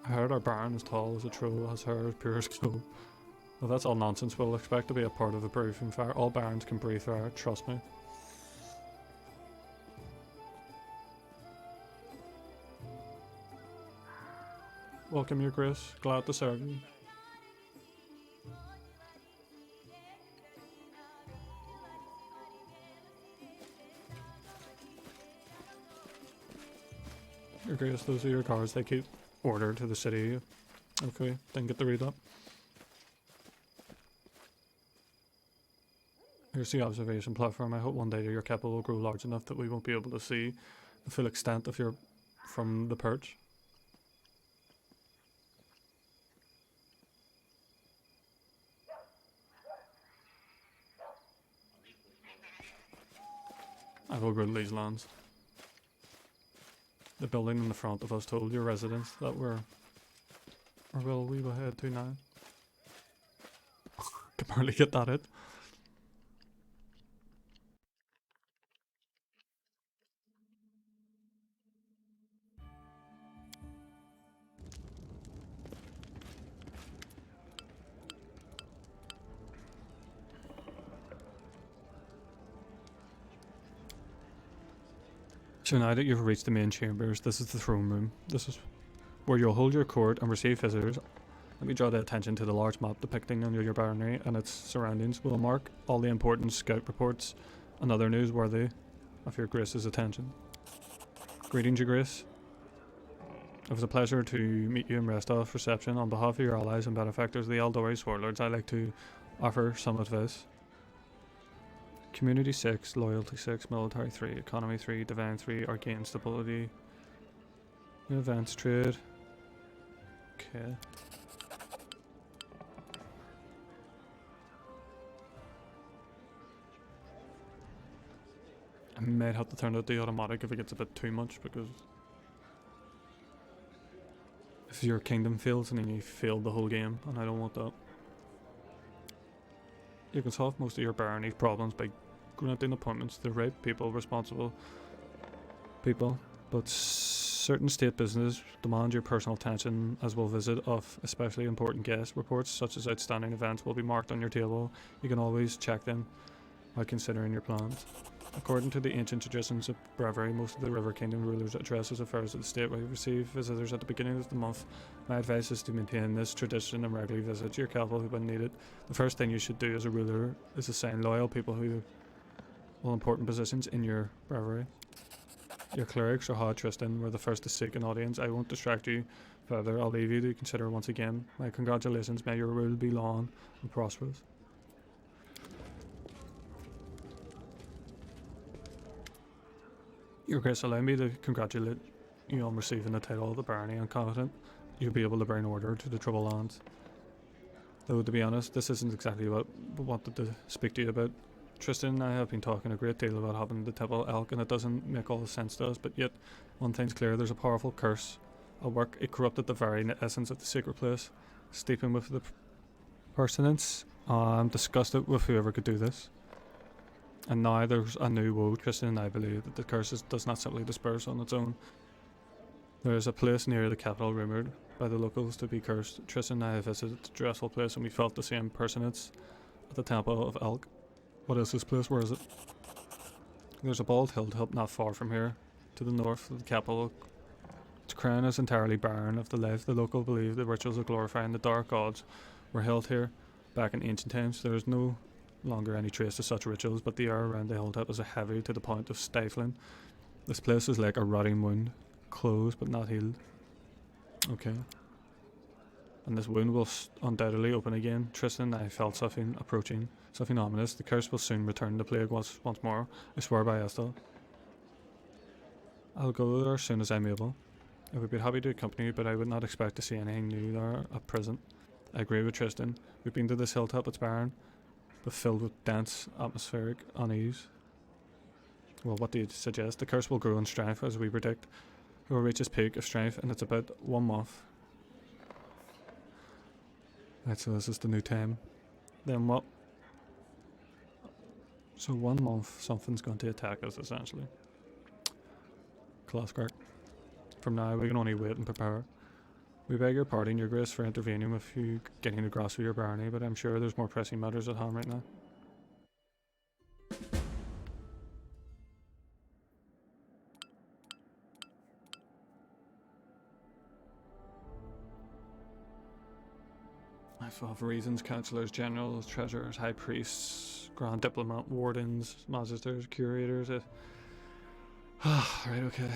I heard our baron as tall as a troll has hair as pure as gold. Well, that's all nonsense. We'll expect to be a part of a breathing fire. All barons can breathe fire, trust me. Welcome, your grace. Glad to serve you. Your grace, those are your cards. They keep order to the city. Okay, didn't get to read that. Here's the observation platform. I hope one day your capital will grow large enough that we won't be able to see the full extent of your from the perch. I will grow these lands. The building in the front of us told your residents that we're... Or will we go ahead to now? Can barely get that in. So now that you've reached the main chambers, this is the throne room. This is where you'll hold your court and receive visitors. Let me draw the attention to the large map depicting under your barony and its surroundings. We'll mark all the important scout reports and other newsworthy of your grace's attention. Greetings, your grace. It was a pleasure to meet you in Restoff reception. On behalf of your allies and benefactors, the Eldori Warlords, I'd like to offer some advice. Community 6, Loyalty 6, Military 3, Economy 3, Divine 3, Arcane Stability, Events, Trade. Okay. I might have to turn out the automatic if it gets a bit too much, because if your kingdom fails and then you failed the whole game, and I don't want that. You can solve most of your barony's problems by granting appointments to the right people, responsible people, but certain state business demand your personal attention, as will visit of especially important guest reports such as outstanding events will be marked on your table. You can always check them while considering your plans. According to the ancient traditions of Brewery, most of the River Kingdom rulers addresses affairs of the state will receive visitors at the beginning of the month. My advice is to maintain this tradition and regularly visit your capital when needed. The first thing you should do as a ruler is assign loyal people who will important positions in your brewery. Your clerics or Hard Tristan were the first to seek an audience. I won't distract you further. I'll leave you to consider once again. My congratulations. May your rule be long and prosperous. Your Grace, allow me to congratulate you on receiving the title of the barony. I'm confident you'll be able to bring order to the troubled lands. Though, to be honest, this isn't exactly what I wanted to speak to you about. Tristan and I have been talking a great deal about having the Temple Elk, and it doesn't make all the sense to us, but yet, one thing's clear, there's a powerful curse at work. It corrupted the very essence of the sacred place, steeping with the personance. I'm disgusted with whoever could do this. And now there's a new woe. Tristan and I believe that the curse does not simply disperse on its own. There is a place near the capital rumoured by the locals to be cursed. Tristan and I have visited the dreadful place and we felt the same personance at the Temple of Elk. What is this place? Where is it? There's a bald hilltop not far from here, to the north of the capital. Its crown is entirely barren of the life. The local believe the rituals of glorifying the dark gods were held here back in ancient times. There is no longer any trace of such rituals, but the air around the hilltop is heavy to the point of stifling. This place is like a rotting wound, closed but not healed. Okay. and this wound will undoubtedly open again. Tristan, I felt something approaching, something ominous. The curse will soon return the plague once more. I swear by Estelle. I'll go there as soon as I'm able. I would be happy to accompany you, but I would not expect to see anything new there at present. I agree with Tristan. We've been to this hilltop, it's barren, but filled with dense atmospheric unease. Well, what do you suggest? The curse will grow in strength as we predict. It will reach its peak of strength in it's about 1 month. Right, so this is the new time. Then what? So 1 month, something's going to attack us, essentially. Class Kirk. From now, we can only wait and prepare. We beg your pardon, your grace, for intervening with you getting the grasp of your barony, but I'm sure there's more pressing matters at hand right now. I have reasons, councillors, generals, treasurers, high priests, grand diplomat, wardens, magisters, curators. Right, okay.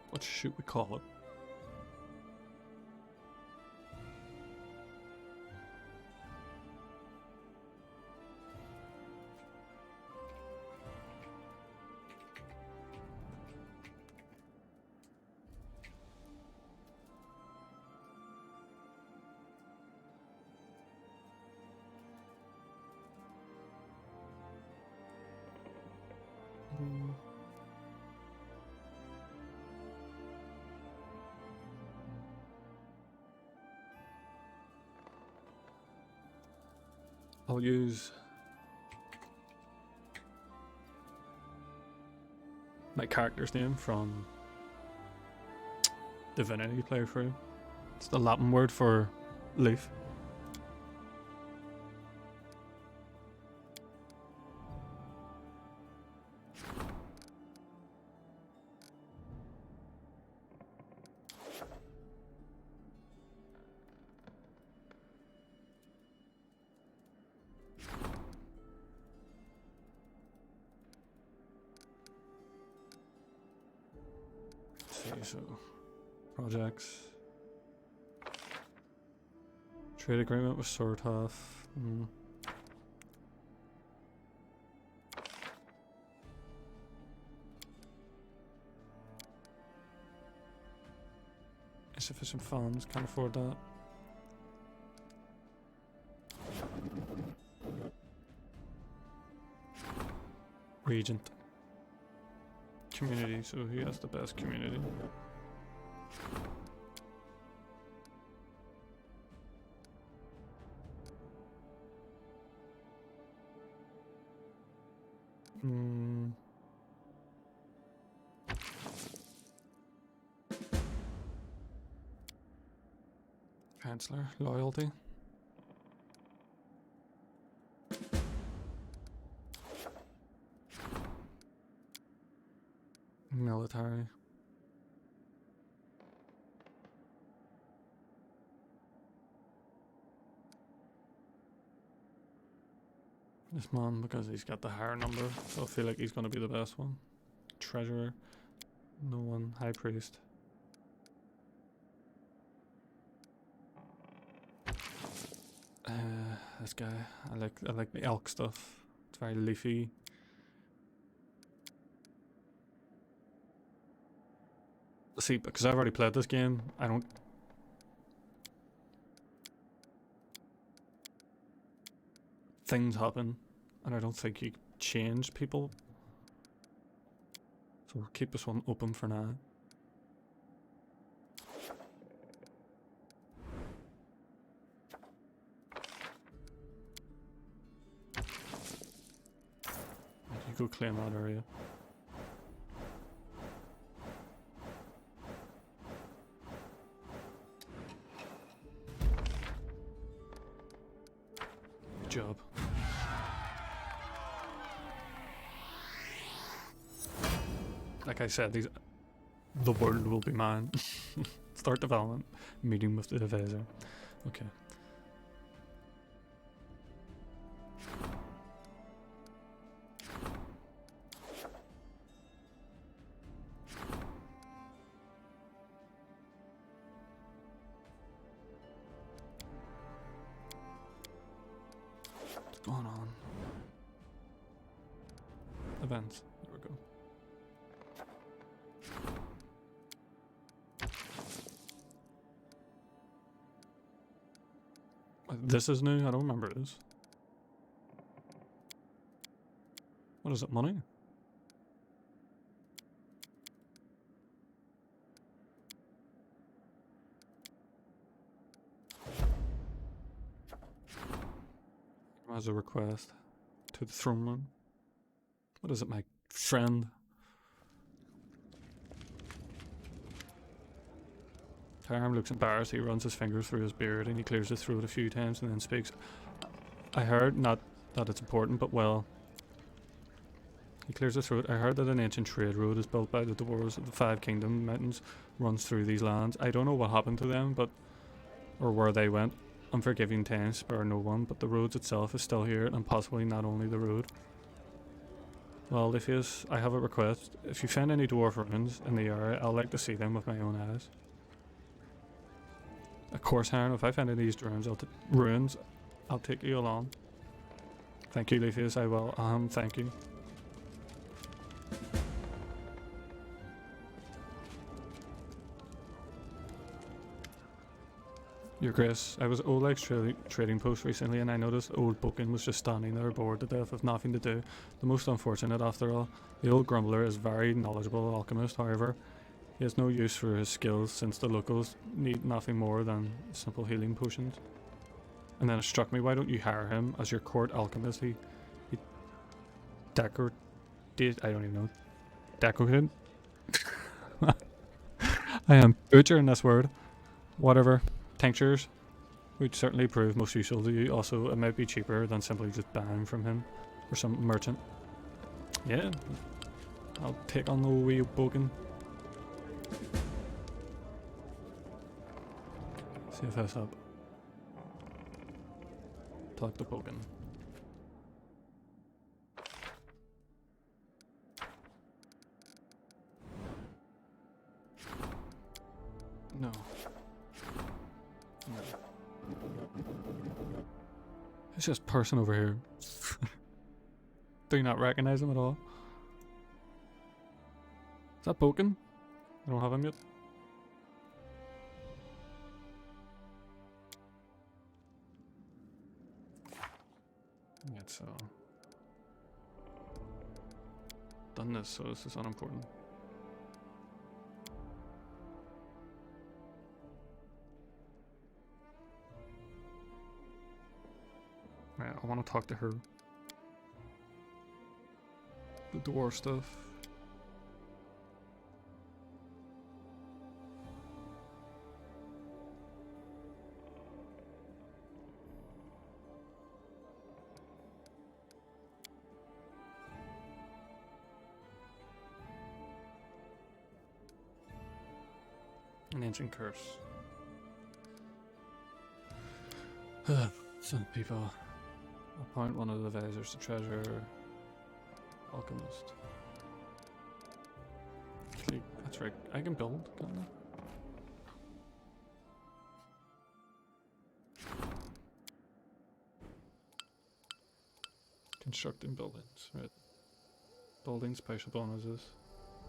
What should we call it? I'll use my character's name from Divinity playthrough. It's the Latin word for leaf. So, projects, trade agreement with Sortov. Insufficient funds, can't afford that. Regent. Community, so he has the best community. Chancellor, loyalty. Military. This man, because he's got the higher number, so I feel like he's going to be the best one. Treasurer. No one. High priest. This guy. I like the elk stuff. It's very leafy. See, because I've already played this game, I don't... Things happen, and I don't think you change people. So we'll keep this one open for now. You go claim that area. Good job. Like I said, the world will be mine. Start development. Meeting with the advisor. Okay. What's going on? Events. There we go. This is new? I don't remember this. What is it, money? As a request to the throne room. What is it, my friend? Taram looks embarrassed. He runs his fingers through his beard and he clears his throat a few times and then speaks. I heard, not that it's important, but well. He clears his throat. I heard that an ancient trade road is built by the dwarves of the Five Kingdom Mountains runs through these lands. I don't know what happened to them, or where they went. Unforgiving times spare no one, but the road itself is still here, and possibly not only the road. Well, Leafius, I have a request. If you find any dwarf ruins in the area, I'd like to see them with my own eyes. Of course, Haran, if I find any of these ruins, I'll take you along. Thank you, Leafius, I will. Thank you. Your Grace, I was at Oleg's trading post recently and I noticed old Boken was just standing there bored to death with nothing to do. The most unfortunate after all. The old grumbler is very knowledgeable alchemist, however. He has no use for his skills since the locals need nothing more than simple healing potions. And then it struck me, why don't you hire him as your court alchemist? He decorated, I don't even know, decorated? I am butchering this word. Whatever. Tinctures would certainly prove most useful to you. Also, it might be cheaper than simply just buying from him or some merchant. Yeah, I'll take on the wee Boken. See if that's up. Talk to Boken. No. It's just person over here. Do you not recognize him at all? Is that Boken? I don't have him yet. Yeah, so done this, so this is unimportant. Right, I want to talk to her. The dwarf stuff. An ancient curse. Some people. Appoint one of the advisors to treasure alchemist. Actually, that's right. I can build, can't I? Constructing buildings, right. Building special bonuses.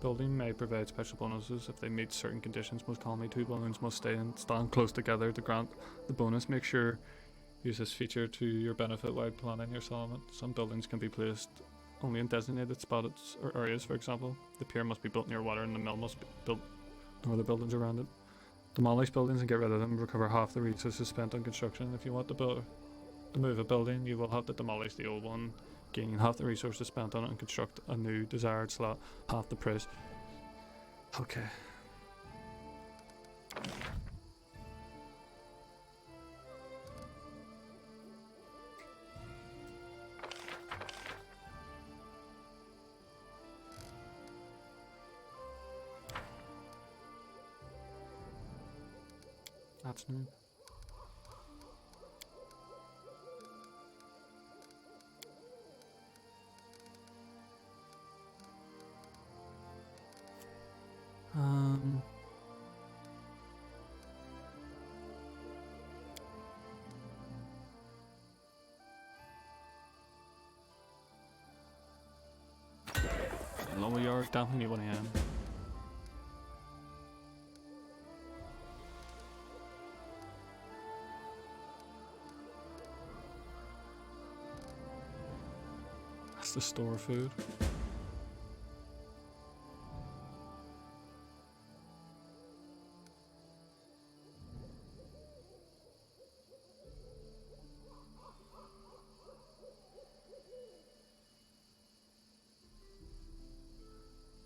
Building may provide special bonuses if they meet certain conditions. Most commonly, two buildings must stand close together to grant the bonus. Make sure use this feature to your benefit while planning your settlement. Some buildings can be placed only in designated spots or areas. For example, the pier must be built near water and the mill must be built no other buildings around it. Demolish buildings and get rid of them. Recover half the resources spent on construction. If you want to move a building, you will have to demolish the old one, gaining half the resources spent on it, and construct a new desired slot, half the price. Okay. That's new. Lower York, definitely one AM. That's the store food.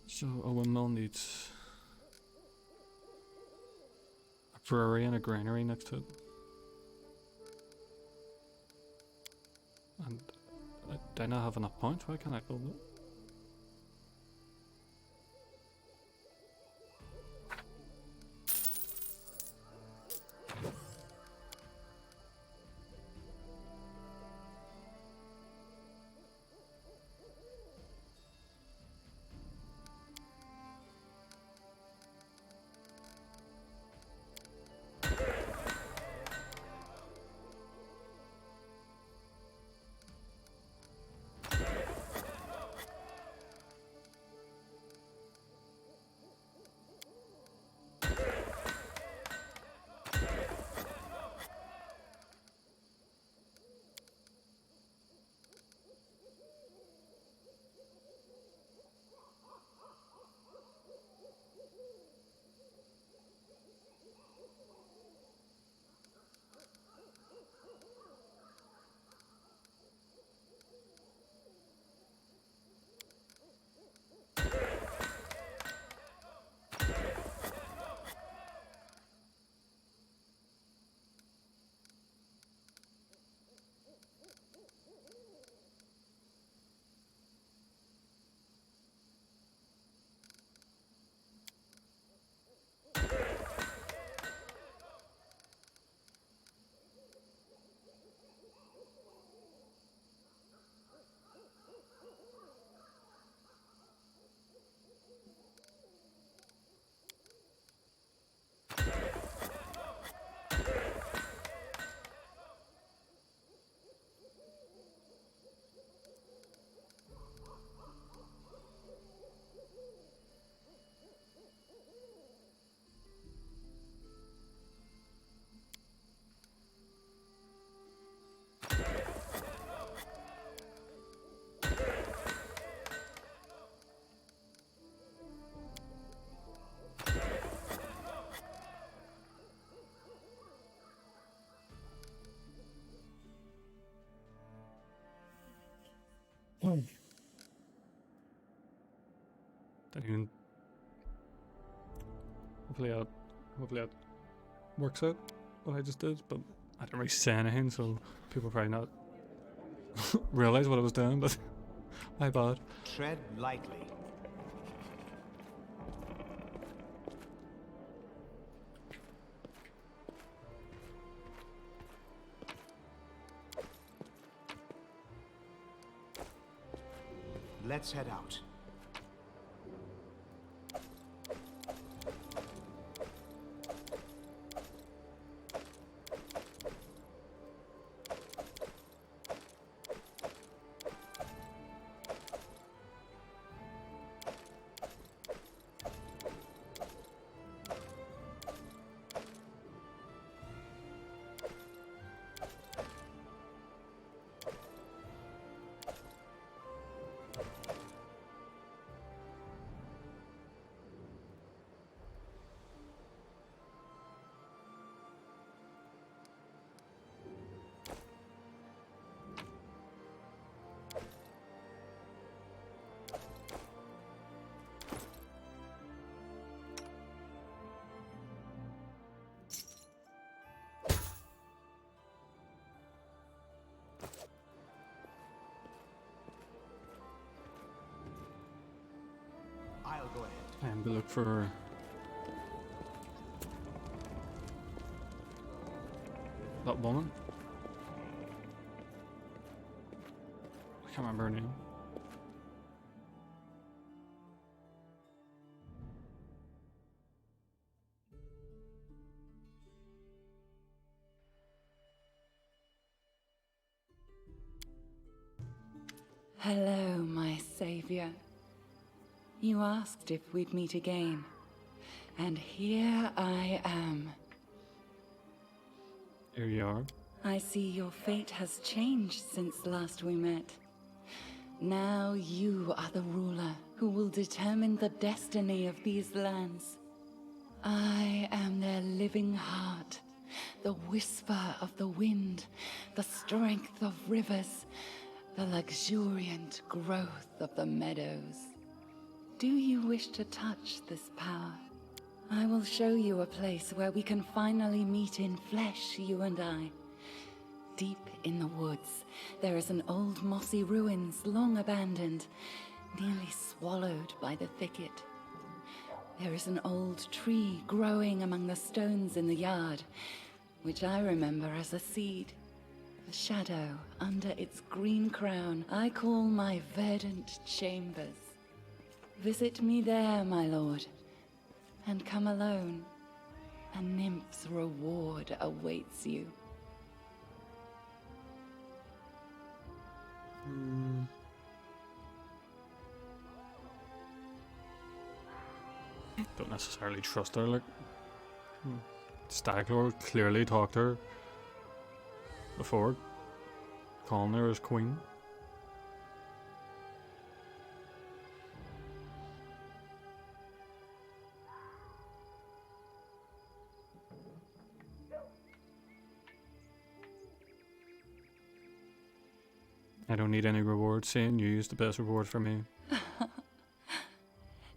So a windmill needs a brewery and a granary next to it. And do I not have enough points? Why can't I build it? Don't even. Hopefully that works out what I just did, but I didn't really say anything, so people probably not realize what I was doing. But my bad. Tread lightly. Let's head out. I'll go ahead. And we look for That woman. I can't remember her name. Hello, my savior. You asked if we'd meet again, and here I am. Here you are. I see your fate has changed since last we met. Now you are the ruler who will determine the destiny of these lands. I am their living heart, the whisper of the wind, the strength of rivers, the luxuriant growth of the meadows. Do you wish to touch this power? I will show you a place where we can finally meet in flesh, you and I. Deep in the woods, there is an old mossy ruins long abandoned, nearly swallowed by the thicket. There is an old tree growing among the stones in the yard, which I remember as a seed. A shadow under its green crown I call my verdant chambers. Visit me there, my lord, and come alone. A nymph's reward awaits you. Don't necessarily trust her, like. Staglord clearly talked to her before, calling her as queen. I don't need any reward. Seeing you is the best reward for me.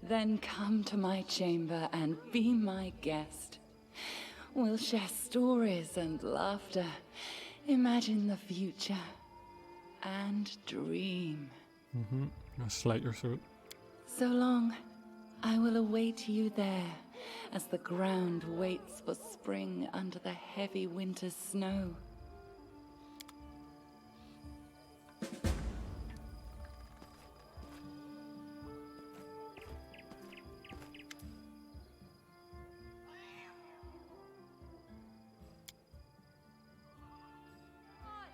Then come to my chamber and be my guest. We'll share stories and laughter, imagine the future, and dream. I'll slit your throat. So long. I will await you there, as the ground waits for spring under the heavy winter's snow.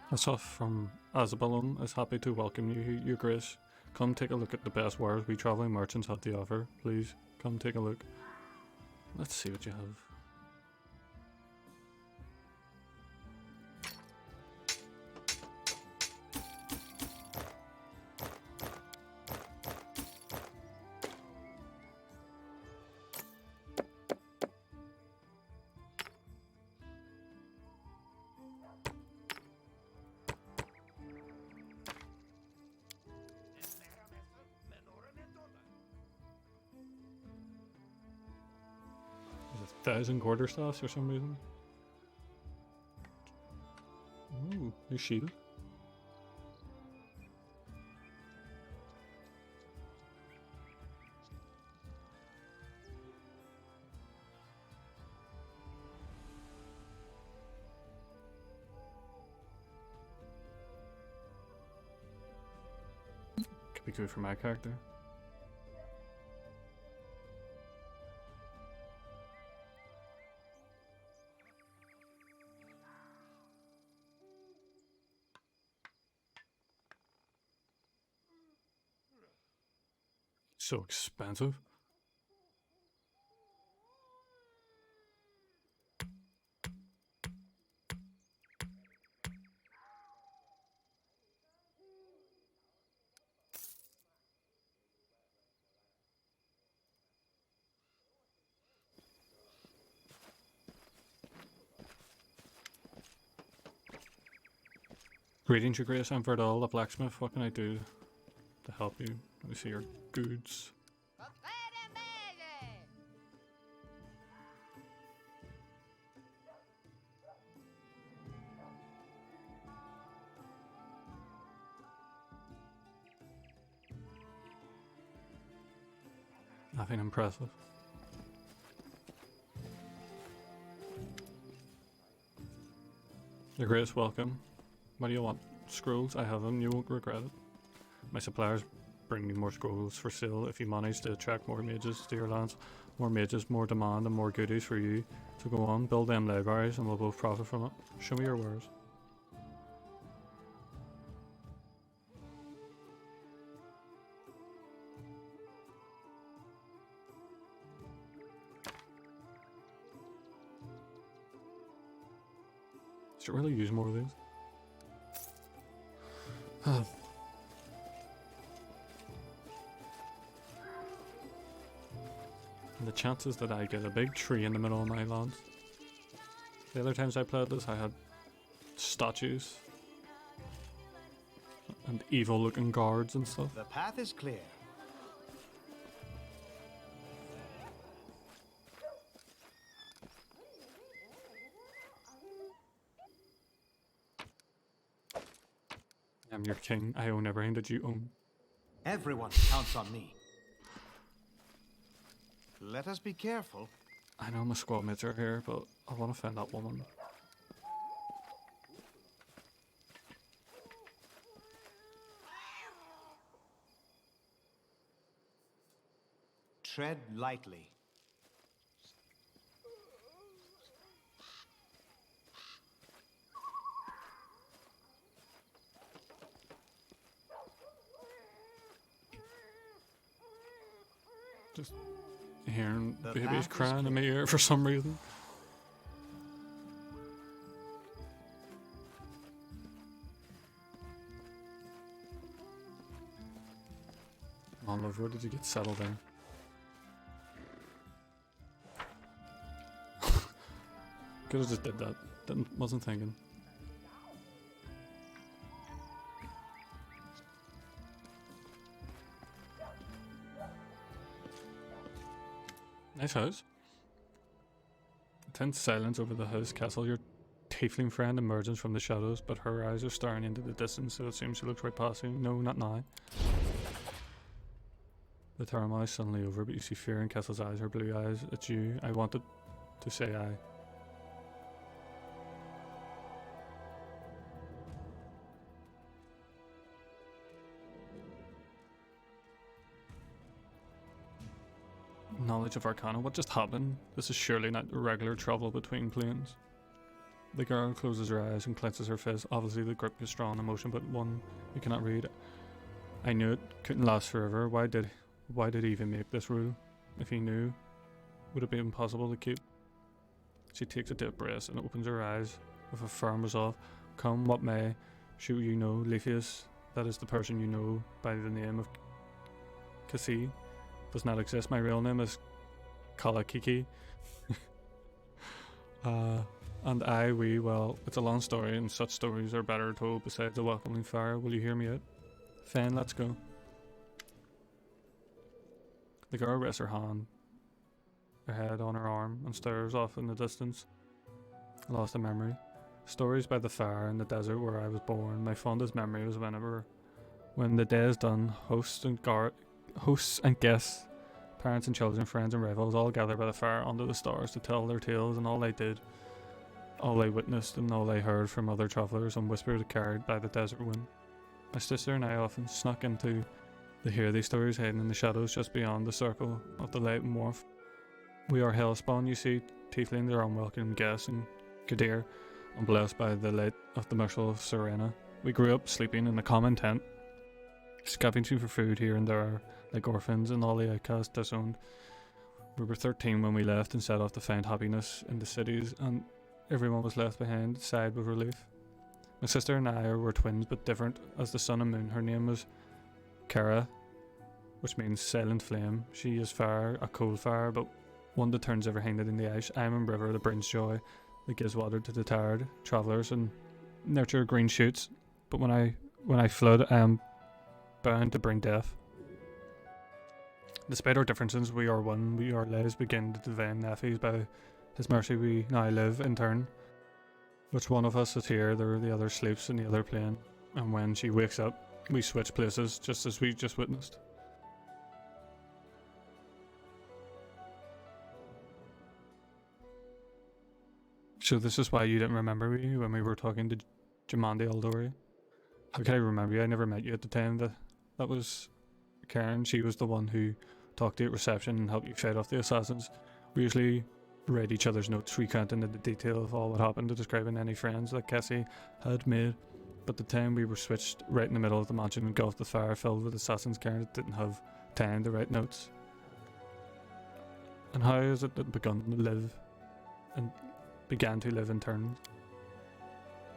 Asaf from Avellone is happy to welcome you, Your Grace. Come take a look at the best wares we travelling merchants have to offer. Please, come take a look. Let's see what you have. Is it 1,000 quarterstaffs for some reason? Ooh, new shield. Could be good for my character. So expensive. Greetings, Your Grace. I'm Verdal, the blacksmith. What can I do to help you? Let me see your goods. Nothing impressive. Your greatest welcome. What do you want? Scrolls? I have them, you won't regret it. My suppliers bring me more scrolls for sale if you manage to attract more mages to your lands. More mages, more demand, and more goodies for you. So go on, build them libraries and we'll both profit from it. Show me your wares. Should really use more of these. And the chances that I get a big tree in the middle of my lands. The other times I played this, I had statues and evil looking guards and stuff. The path is clear. I'm your king. I own everything that you own. Everyone counts on me. Let us be careful. I know my squad mates are here, but I want to find that woman. Tread lightly. Just hearing The babies path is crying in my clear. ear for some reason. Come on, love, where did you get settled in? Could have just did that. Wasn't thinking. Nice house. Tense silence over the house castle. Your tiefling friend emerges from the shadows, but her eyes are staring into the distance, so it seems she looks right past you. No, not now. The turmoil is suddenly over, but you see fear in Castle's eyes, her blue eyes at you. I wanted to say aye. Knowledge of Arcana. What just happened? This is surely not regular travel between planes. The girl closes her eyes and clenches her fist. Obviously the grip is strong emotion, but one you cannot read. I knew it couldn't last forever. Why did he even make this rule? If he knew, would it be impossible to keep? She takes a deep breath and opens her eyes with a firm resolve. Come what may, should you know Leafius, that is the person you know by the name of Cassie, does not exist. My real name is Kalakiki. And well, it's a long story, and such stories are better told besides a welcoming fire. Will you hear me out? Fen, let's go. The girl rests her hand, her head on her arm, and stares off in the distance. Lost in memory. Stories by the fire in the desert where I was born. My fondest memory was when the day is done, hosts and guests, parents and children, friends and rivals all gather by the fire under the stars to tell their tales and all they did, all they witnessed and all they heard from other travellers and whispered carried by the desert wind. My sister and I often snuck into to hear these stories hiding in the shadows just beyond the circle of the light and warmth. We are hellspawn, you see. Tieflings are unwelcome guests and Gadir, unblessed by the light of the Myrtle of Serena. We grew up sleeping in a common tent, scavenging for food here and there, like orphans and all the outcasts disowned. We were 13 when we left and set off to find happiness in the cities, and everyone was left behind, sighed with relief. My sister and I were twins but different as the sun and moon. Her name was Kara, which means silent flame. She is fire, a cold fire, but one that turns everything in the ice. I am a river that brings joy, that gives water to the tired travellers and nurture green shoots. But when I flood, I am bound to bring death. Despite our differences, we are one. Our lives begin to divine nephews. By His mercy, we now live in turn. Which one of us is here, the other sleeps in the other plane. And when she wakes up, we switch places, just as we just witnessed. So this is why you didn't remember me when we were talking to Jamandi Aldori. How can I remember you? I never met you at the time. That was Karen. She was the one who talked to you at reception and helped you fight off the assassins. We usually read each other's notes, recounting the detail of all what happened, to describing any friends that Cassie had made. But the time we were switched right in the middle of the mansion engulfed with fire filled with assassins, Karen didn't have time to write notes. And how is it that began to live in turn?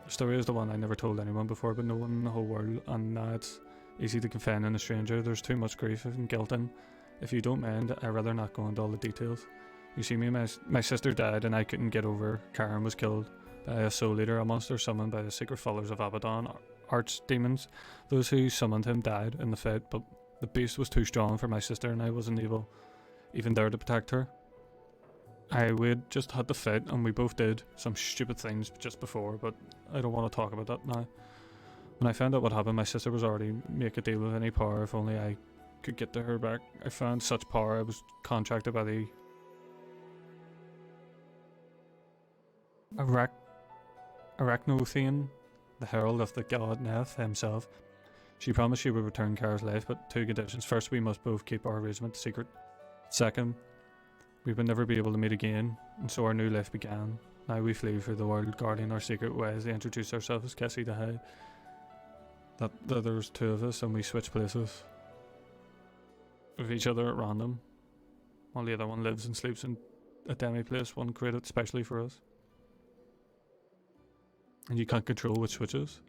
The story is the one I never told anyone before, but no one in the whole world, and now it's easy to confide in a stranger. There's too much grief and guilt in. If you don't mind, I'd rather not go into all the details. You see, my sister died, and I couldn't get over Karen was killed by a soul eater, a monster summoned by the secret followers of Avellone, archdemons. Those who summoned him died in the fight, but the beast was too strong for my sister, and I wasn't able even there to protect her. We'd just had to fight, and we both did some stupid things just before, but I don't want to talk about that now. When I found out what happened, my sister was already make a deal with any power if only I could get to her back. I found such power. I was contracted by the Arachnothean, the herald of the god Neth himself. She promised she would return Kara's life, but two conditions. First, we must both keep our arrangement secret. Second, we would never be able to meet again, and so our new life began. Now we flee for the world, guarding our secret ways. They introduced ourselves as Cassie the High. That there's two of us, and we switch places with each other at random, while the other one lives and sleeps in a demi place, one created specially for us. And you can't control which switches.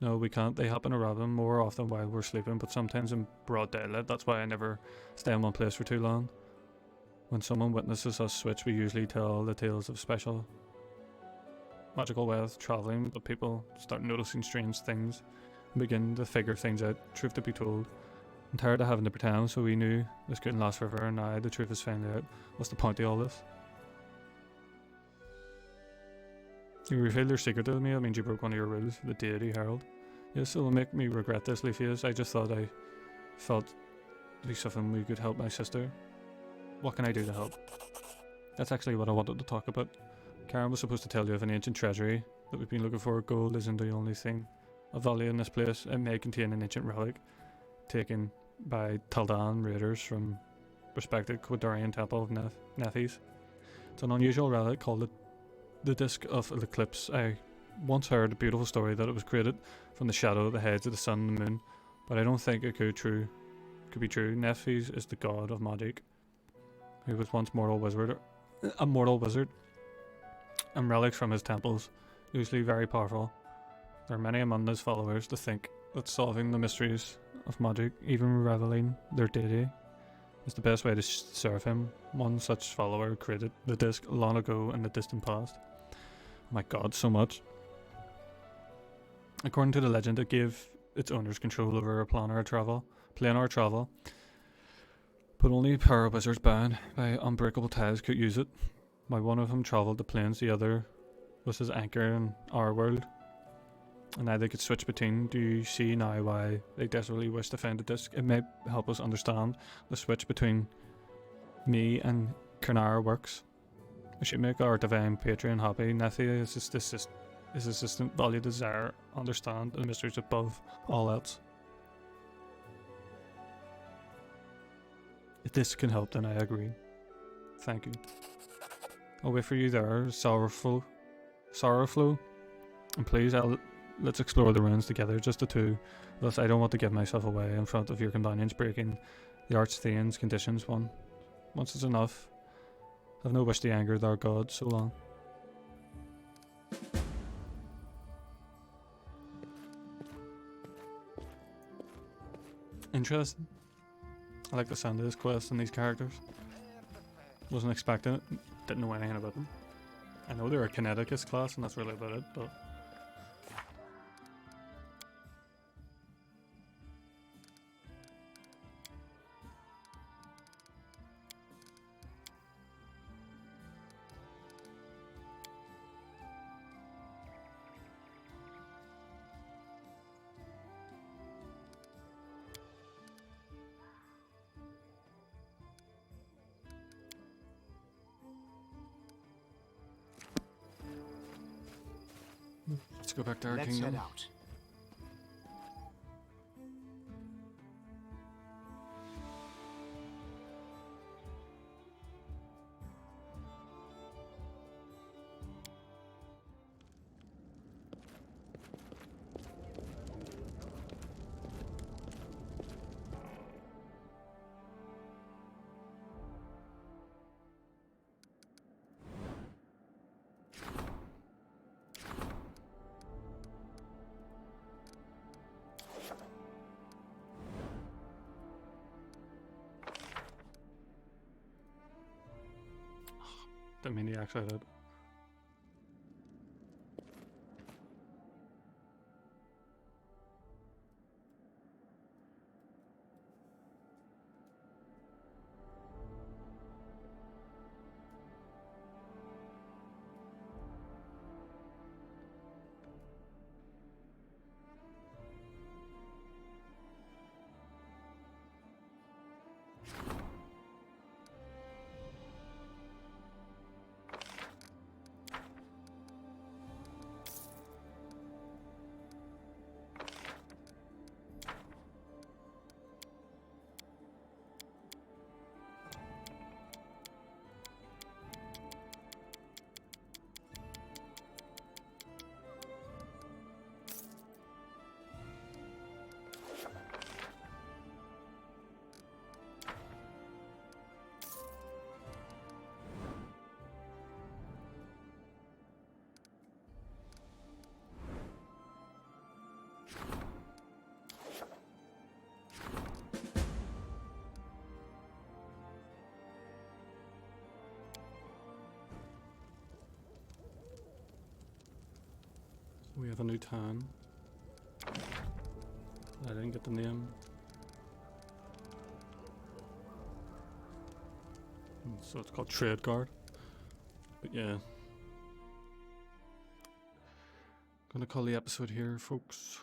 No, we can't. They happen around them more often while we're sleeping, but sometimes in broad daylight. That's why I never stay in one place for too long. When someone witnesses us switch, we usually tell the tales of special magical way of travelling, but people start noticing strange things and begin to figure things out. Truth to be told, I'm tired of having to pretend, so we knew this couldn't last forever, and now the truth is finally out. What's the point of all this? You revealed your secret to me. That means you broke one of your rules, the deity herald. Yes, it will make me regret this, Leafius. I just thought I felt to be something we could help my sister. What can I do to help? That's actually what I wanted to talk about. Karen was supposed to tell you of an ancient treasury that we've been looking for. Gold isn't the only thing of value in this place. It may contain an ancient relic taken by Taldan raiders from respected Quadarian Temple of Nethes. It's an unusual relic called the Disc of Eclipse. I once heard a beautiful story that it was created from the shadow of the heads of the sun and the moon, but I don't think it could be true. Nethes is the god of magic, who was once a mortal wizard, and relics from his temples, usually very powerful. There are many among his followers to think that solving the mysteries of magic, even revealing their deity, is the best way to serve him. One such follower created the disc long ago in the distant past. Oh my god, so much. According to the legend, it gave its owners control over a planar travel, but only power wizards bound by unbreakable ties could use it. While one of them travelled the planes, the other was his anchor in our world, and now they could switch between. Do you see now why they desperately wish to find a disc? It may help us understand the switch between me and Karnara works. We should make our divine patron happy. Nethia is his assistant, value, desire, understand the mysteries above all else. If this can help, then I agree. Thank you. I'll wait for you there, Sorrowful. And please, let's explore the ruins together, just the two. Thus, I don't want to give myself away in front of your companions, breaking the Archthean's conditions. Once is enough. I've no wish to anger their god so long. Interesting. I like the sound of this quest and these characters. Wasn't expecting it. Didn't know anything about them. I know they're a Kineticus class and that's really about it, but... Let's go back to our Let's kingdom. head out. Didn't mean he actually did. We have a new town. I didn't get the name. So it's called Trade Guard. But yeah. Gonna call the episode here, folks.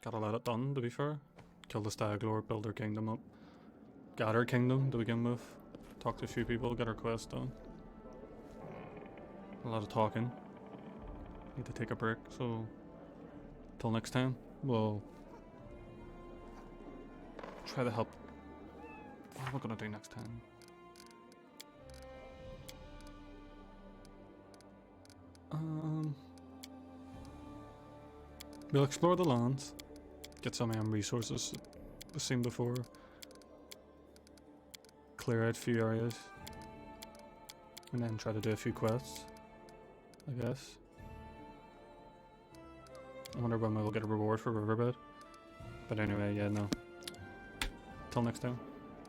Gotta let it done, to be fair. Kill the Stag Lord, build our kingdom up. Got our kingdom to begin with. Talk to a few people, get our quest done. A lot of talking. Need to take a break, so till next time, we'll try to help. What am I gonna do next time? We'll explore the lands, get some resources we've seen before, clear out a few areas, and then try to do a few quests, I guess. I wonder when we'll get a reward for Riverbed. But anyway, yeah, no. Till next time.